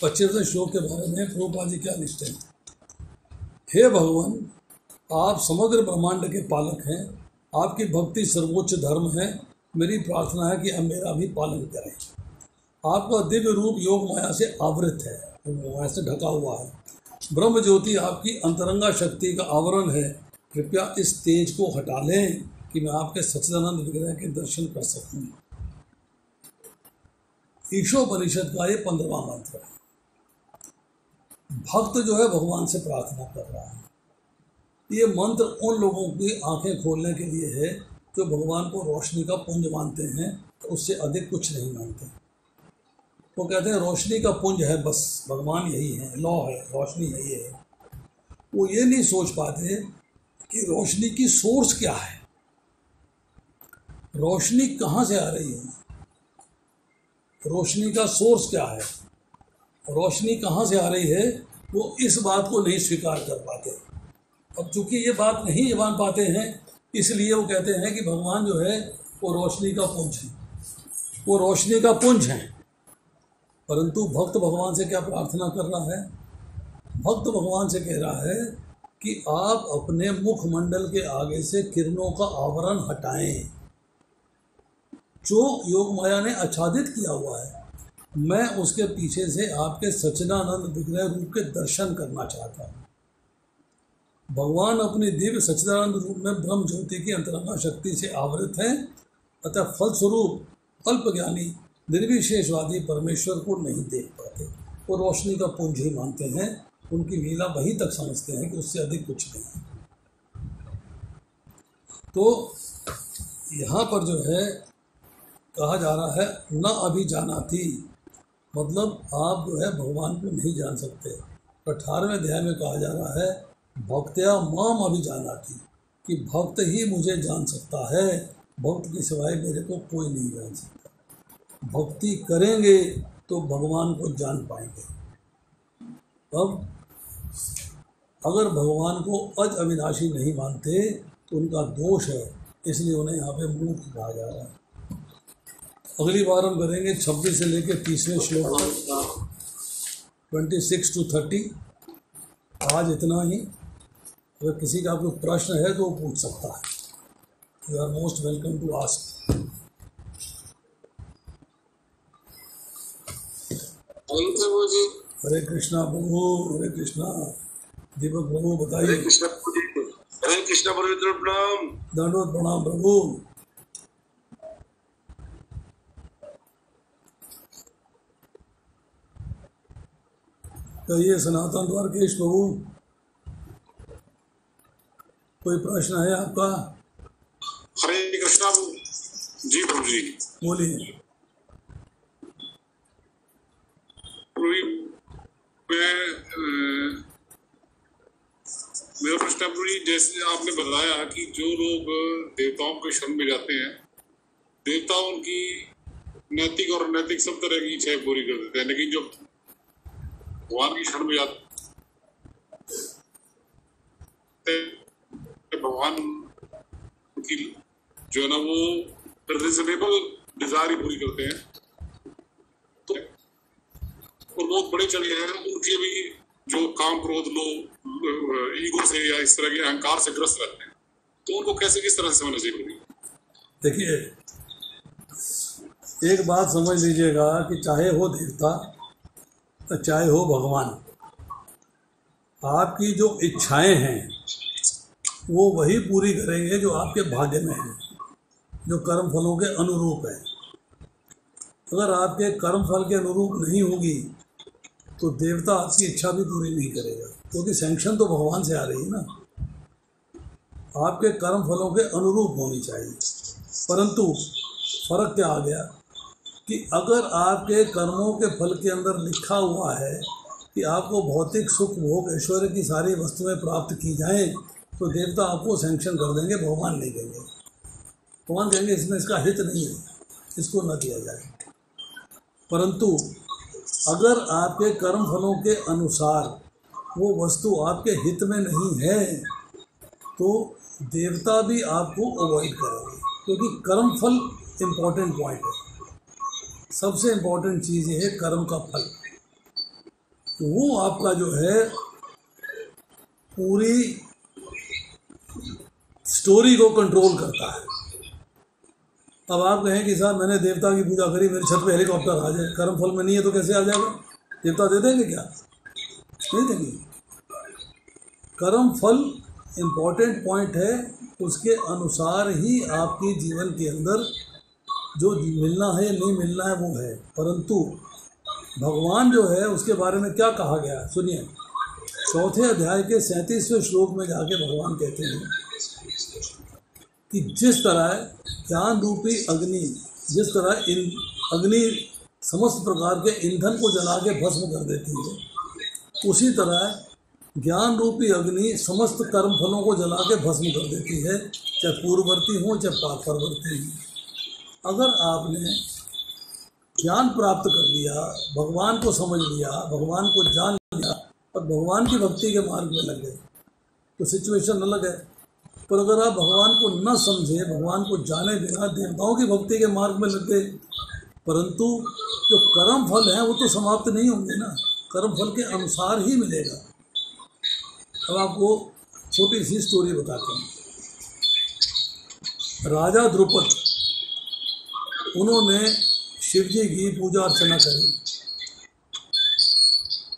Speaker 1: 25वें श्लोक के बारे में प्रभुपाद जी क्या लिखते हैं। हे भगवान, आप समग्र ब्रह्मांड के पालक हैं, आपकी भक्ति सर्वोच्च धर्म है, मेरी प्रार्थना है कि अब मेरा भी पालन करें। आपका दिव्य रूप योग माया से आवृत है, माया से ढका हुआ है, ब्रह्म ज्योति आपकी अंतरंगा शक्ति का आवरण है, कृपया इस तेज को हटा लें कि मैं आपके सच्चिदानंद विग्रह के दर्शन कर सकूं। ईशोपनिषद का ये 15वां मंत्र है। भक्त जो है भगवान से प्रार्थना कर रहा है। ये मंत्र उन लोगों की आंखें खोलने के लिए है जो भगवान को रोशनी का पुंज मानते हैं, तो उससे अधिक कुछ नहीं मानते। वो कहते हैं रोशनी का पुंज है, बस भगवान यही है, लॉ है, रोशनी यही है। वो ये नहीं सोच पाते कि रोशनी की सोर्स क्या है, रोशनी कहाँ से आ रही है, रोशनी का सोर्स क्या है, रोशनी कहाँ से आ रही है, वो इस बात को नहीं स्वीकार कर पाते। अब चूंकि ये बात नहीं मान पाते हैं, इसलिए वो कहते हैं कि भगवान जो है वो रोशनी का पुंज है, वो रोशनी का पुंज है। परंतु भक्त भगवान से क्या प्रार्थना कर रहा है? भक्त भगवान से कह रहा है कि आप अपने मुखमंडल के आगे से किरणों का आवरण हटाएं, जो योग माया ने आच्छादित किया हुआ है। मैं उसके पीछे से आपके सच्चिदानंद विग्रह रूप के दर्शन करना चाहता हूँ। भगवान अपने दिव्य सच्चिदानंद रूप में ब्रह्म ज्योति की अंतरंगा शक्ति से आवृत हैं, अतः फलस्वरूप अल्पज्ञानी निर्विशेषवादी परमेश्वर को नहीं देख पाते, वो रोशनी का पुंज ही मानते हैं, उनकी लीला वहीं तक समझते हैं कि उससे अधिक कुछ नहीं। तो यहाँ पर जो है कहा जा रहा है न अभी जाना थी, मतलब आप जो है भगवान को नहीं जान सकते। 18वें अध्याय में कहा जा रहा है भक्त्या माम अभी जाना थी, कि भक्त ही मुझे जान सकता है, भक्त के सिवाय मेरे को कोई नहीं जान सकता। भक्ति करेंगे तो भगवान को जान पाएंगे। अब अगर भगवान को अज अविनाशी नहीं मानते तो उनका दोष है, इसलिए उन्हें यहाँ पे मूर्ख कहा जा रहा है। अगली बार हम करेंगे 26 से लेकर 30वें श्लोक तक, 26 to 30। आज इतना ही। अगर किसी का कोई प्रश्न है तो वो पूछ सकता है। You are most welcome to ask. Hare Krishna Prabhu, Hare Krishna. Deepak Prabhu बताइए।
Speaker 2: हरे कृष्णा प्रभु, प्रणाम।
Speaker 1: दंडवत प्रणाम प्रभु। कहिए सनातन द्वारकेश प्रभु, कोई प्रश्न है आपका?
Speaker 2: हरे कृष्णा जी प्रभु जी,
Speaker 1: बोलिए।
Speaker 2: प्रभु मेरा प्रश्न है प्रभु जी, जैसे आपने बताया कि जो लोग देवताओं के शरण में जाते हैं, देवता उनकी नैतिक और अनैतिक सब तरह की इच्छाएं पूरी कर देते हैं, लेकिन जो भगवान की शरण में जाते भगवान की जो है ना वो रिजनेबल डिजायर ही पूरी करते हैं। तो और बहुत बड़े चले हैं उनके भी जो काम क्रोध लोग ईगो से या इस तरह के अहंकार से ग्रस्त रहते हैं, तो उनको कैसे किस तरह से समझना चाहिए?
Speaker 1: देखिए, एक बात समझ लीजिएगा कि चाहे हो देवता चाहे हो भगवान, आपकी जो इच्छाएं हैं वो वही पूरी करेंगे जो आपके भाग्य में है, जो कर्म फलों के अनुरूप है। अगर आपके कर्म फल के अनुरूप नहीं होगी तो देवता आपकी इच्छा भी पूरी नहीं करेगा, क्योंकि सैंक्शन तो भगवान से आ रही है ना। आपके कर्म फलों के अनुरूप होनी चाहिए। परंतु फर्क क्या आ गया कि अगर आपके कर्मों के फल के अंदर लिखा हुआ है कि आपको भौतिक सुख भोग ऐश्वर्य की सारी वस्तुएं प्राप्त की जाएं, तो देवता आपको सैंक्शन कर देंगे, भगवान नहीं देंगे। भगवान कहेंगे इसमें इसका हित नहीं है, इसको न दिया जाए। परंतु अगर आपके कर्म फलों के अनुसार वो वस्तु आपके हित में नहीं है तो देवता भी आपको अवॉइड करेंगे, क्योंकि कर्म फल इम्पोर्टेंट पॉइंट है। सबसे इम्पोर्टेंट चीज़ ये है कर्म का फल। तो वो आपका जो है पूरी स्टोरी को कंट्रोल करता है। अब आप कहें कि साहब मैंने देवता की पूजा करी, मेरे छत पे हेलीकॉप्टर आ जाए, कर्म फल में नहीं है तो कैसे आ जाएगा? देवता दे देंगे क्या? नहीं देंगे। कर्म फल इम्पोर्टेंट पॉइंट है, उसके अनुसार ही आपकी जीवन के अंदर जो मिलना है नहीं मिलना है वो है। परंतु भगवान जो है उसके बारे में क्या कहा गया, सुनिए। 4 अध्याय के 37वें श्लोक में जाके भगवान कहते हैं कि जिस तरह ज्ञान रूपी अग्नि, जिस तरह अग्नि समस्त प्रकार के ईंधन को जला के भस्म कर देती है, उसी तरह ज्ञान रूपी अग्नि समस्त कर्म फलों को जला के भस्म कर देती है, चाहे पूर्ववर्ती हो चाहे परवर्ती हो। अगर आपने ज्ञान प्राप्त कर लिया, भगवान को समझ लिया, भगवान को जान लिया और भगवान की भक्ति के मार्ग में लग गए तो सिचुएशन अलग है। पर अगर आप भगवान को न समझे, भगवान को जाने बिना देवताओं की भक्ति के मार्ग में लग गए, परंतु जो कर्म फल है वो तो समाप्त नहीं होंगे ना, कर्म फल के अनुसार ही मिलेगा। अब आपको छोटी सी स्टोरी बताते हैं। राजा द्रुपद, उन्होंने शिव जी की पूजा अर्चना करी,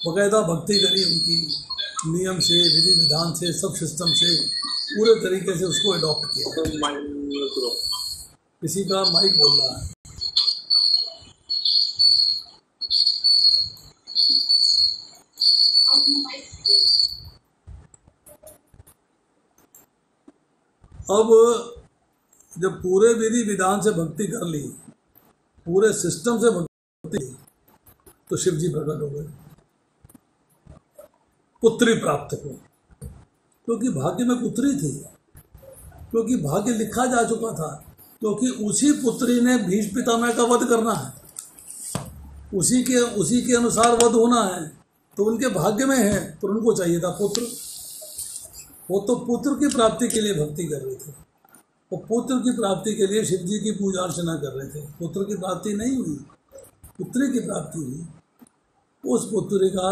Speaker 1: बाकायदा भक्ति करी, उनकी नियम से, विधि विधान से, सब सिस्टम से पूरे तरीके से उसको अडॉप्ट किया। किसी का माइक बोल रहा है। अब जब पूरे विधि विधान से भक्ति कर ली, पूरे सिस्टम से भक्ति, तो शिव जी प्रकट हो गए, पुत्री प्राप्त हुई। क्योंकि भाग्य में पुत्री थी, क्योंकि भाग्य लिखा जा चुका था क्योंकि उसी पुत्री ने भीष्म पितामह का वध करना है, उसी के अनुसार वध होना है, तो उनके भाग्य में है, तो उनको चाहिए था पुत्र। वो तो पुत्र की प्राप्ति के लिए भक्ति कर रहे थे, वो पुत्र की प्राप्ति के लिए शिव जी की पूजा अर्चना कर रहे थे। पुत्र की प्राप्ति नहीं हुई, पुत्री की प्राप्ति हुई। उस पुत्री का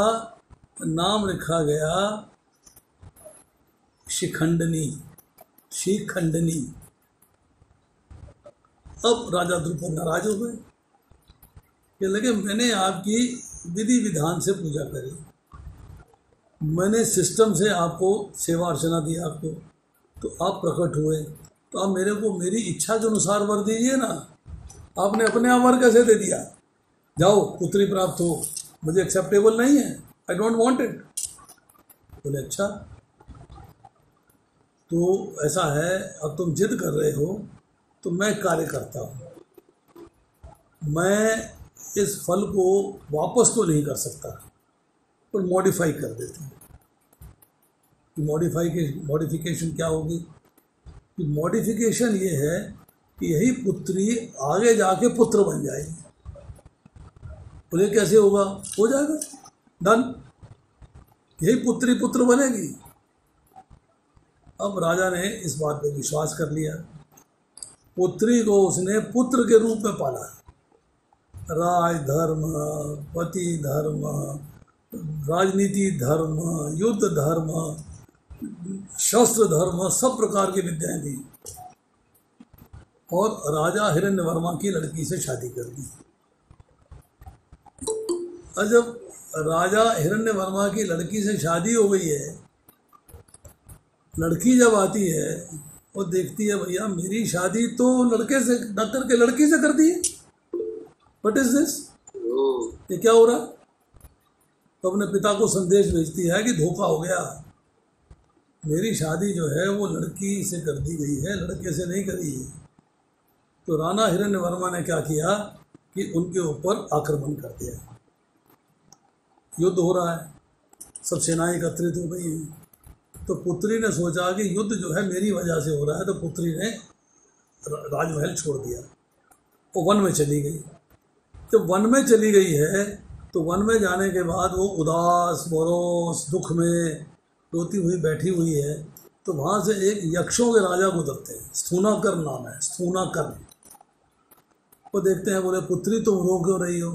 Speaker 1: नाम रखा गया शिखंडनी, शिखंडनी। अब राजा द्रुपद नाराज हो गए, ये लगे मैंने आपकी विधि विधान से पूजा करी, मैंने सिस्टम से आपको सेवा अर्चना दी आपको, तो आप प्रकट हुए, तो आप मेरे को मेरी इच्छा के अनुसार वर दीजिए ना। आपने अपने आप वर कैसे दे दिया? जाओ पुत्री प्राप्त हो, मुझे एक्सेप्टेबल नहीं है, आई डोंट वांट इट। बोले अच्छा तो ऐसा है, अब तुम जिद कर रहे हो तो मैं कार्य करता हूँ, मैं इस फल को वापस तो नहीं कर सकता, पर मॉडिफाई कर देता हूँ। मॉडिफिकेशन क्या होगी? कि मॉडिफिकेशन ये है कि यही पुत्री आगे जाके पुत्र बन जाएगी। बोले कैसे होगा? हो जाएगा, डन, यही पुत्री पुत्र बनेगी। अब राजा ने इस बात पे विश्वास कर लिया, पुत्री को उसने पुत्र के रूप में पाला। राज धर्म, पति धर्म, राजनीति धर्म, युद्ध धर्म, शस्त्र धर्म, सब प्रकार की विद्याएं दी और राजा हिरण्यवर्मा की लड़की से शादी कर दी। और जब राजा हिरण्यवर्मा की लड़की से शादी हो गई है, लड़की जब आती है वो देखती है भैया मेरी शादी तो लड़के से न करके लड़की से कर दी है, व्हाट इज दिस, ये क्या हो रहा? तो अपने पिता को संदेश भेजती है कि धोखा हो गया, मेरी शादी जो है वो लड़की से कर दी गई है, लड़के से नहीं करी है। तो राणा हिरण्यवर्मा ने क्या किया कि उनके ऊपर आक्रमण कर दिया। युद्ध हो रहा है, सब सेनाएं एकत्रित हो गई हैं। तो पुत्री ने सोचा कि युद्ध जो है मेरी वजह से हो रहा है, तो पुत्री ने राजमहल छोड़ दिया, वो वन में चली गई। जब वन में चली गई है तो वन में जाने के बाद वो उदास मोरोस दुख में रोती हुई बैठी हुई है। तो वहाँ से एक यक्षों के राजा गुजरते हैं, स्थूनाकर्म नाम है, स्थूनाकर्म। वो देखते हैं, बोले पुत्री तुम रो क्यों रही हो?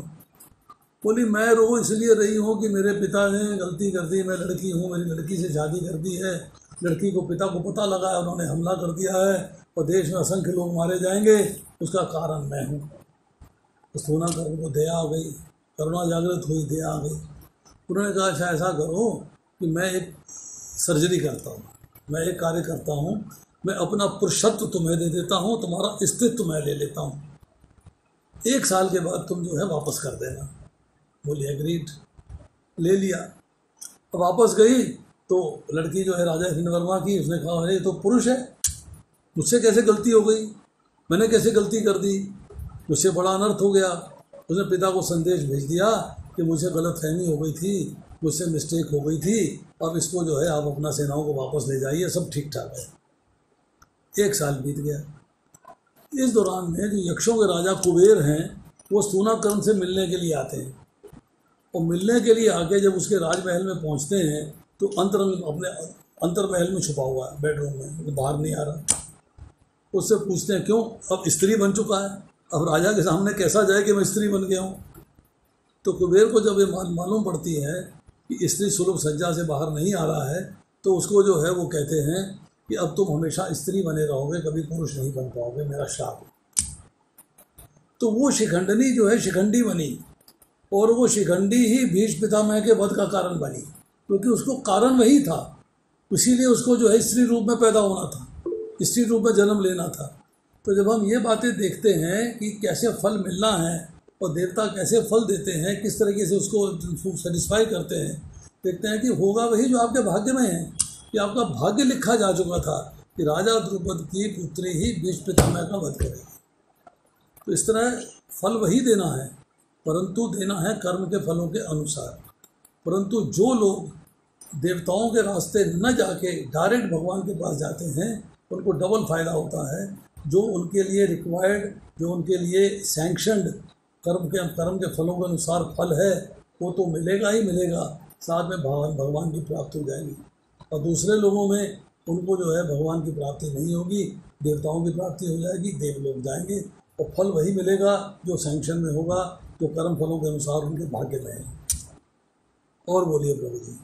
Speaker 1: बोली मैं रो इसलिए रही हूँ कि मेरे पिता ने गलती कर दी, मैं लड़की हूँ, मेरी लड़की से शादी कर दी है, लड़की को पिता को पता लगा है, उन्होंने हमला कर दिया है और देश में असंख्य लोग मारे जाएंगे, उसका कारण मैं हूँ। तो स्थूनाकर्म को दया आ गई, करुणा जागृत हुई, दया आ गई। उन्होंने कहा अच्छा ऐसा करो कि मैं एक सर्जरी करता हूँ, मैं एक कार्य करता हूँ, मैं अपना पुरुषत्व तुम्हें दे देता हूँ, तुम्हारा अस्तित्व मैं ले लेता हूँ, 1 साल के बाद तुम जो है वापस कर देना। बोली एग्रीड, ले लिया। अब वापस गई तो लड़की जो है राजा हिरण्यवर्मा की, उसने कहा अरे तो पुरुष है, मुझसे कैसे गलती हो गई, मैंने कैसे गलती कर दी, मुझसे बड़ा अनर्थ हो गया। उसने पिता को संदेश भेज दिया कि मुझे गलतफहमी हो गई थी, मुझसे मिस्टेक हो गई थी, अब इसको जो है आप अपना सेनाओं को वापस ले जाइए, सब ठीक ठाक है। 1 साल बीत गया। इस दौरान में जो यक्षों के राजा कुबेर हैं वो स्थूनाकर्म से मिलने के लिए आते हैं, और मिलने के लिए आके जब उसके राजमहल में पहुंचते हैं तो अपने अंतर्महल में छुपा हुआ है, बेडरूम में, बाहर नहीं आ रहा। उससे पूछते हैं क्यों, अब स्त्री बन चुका है, अब राजा के सामने कैसा जाए कि मैं स्त्री बन गया हूँ। तो कुबेर को जब ये मालूम पड़ती है कि स्त्री सुलभ सज्जा से बाहर नहीं आ रहा है, तो उसको जो है वो कहते हैं कि अब तुम हमेशा स्त्री बने रहोगे, कभी पुरुष नहीं बन पाओगे, मेरा शाप। तो वो शिखंडनी जो है शिखंडी बनी, और वो शिखंडी ही भीष्म पितामह के वध का कारण बनी, क्योंकि उसको कारण वही था, इसीलिए उसको जो है स्त्री रूप में पैदा होना था, स्त्री रूप में जन्म लेना था। तो जब हम ये बातें देखते हैं कि कैसे फल मिलना है और देवता कैसे फल देते हैं, किस तरीके से उसको सेटिस्फाई करते हैं, देखते हैं कि होगा वही जो आपके भाग्य में है, कि आपका भाग्य लिखा जा चुका था कि राजा द्रुपद की पुत्री ही भीष्म पितामह का वध करेगी। तो इस तरह फल वही देना है, परंतु देना है कर्म के फलों के अनुसार। परंतु जो लोग देवताओं के रास्ते न जाके डायरेक्ट भगवान के पास जाते हैं, उनको डबल फायदा होता है जो उनके लिए रिक्वायर्ड, जो उनके लिए सैंक्शनड कर्म के फलों के अनुसार फल है वो तो मिलेगा ही मिलेगा, साथ में भगवान की प्राप्ति हो जाएगी। और दूसरे लोगों में उनको जो है भगवान की प्राप्ति नहीं होगी, देवताओं की प्राप्ति हो जाएगी, देवलोक जाएंगे और फल वही मिलेगा जो सैंक्शन में होगा, जो कर्म फलों के अनुसार उनके भाग्य में है। और बोलिए प्रभु जी।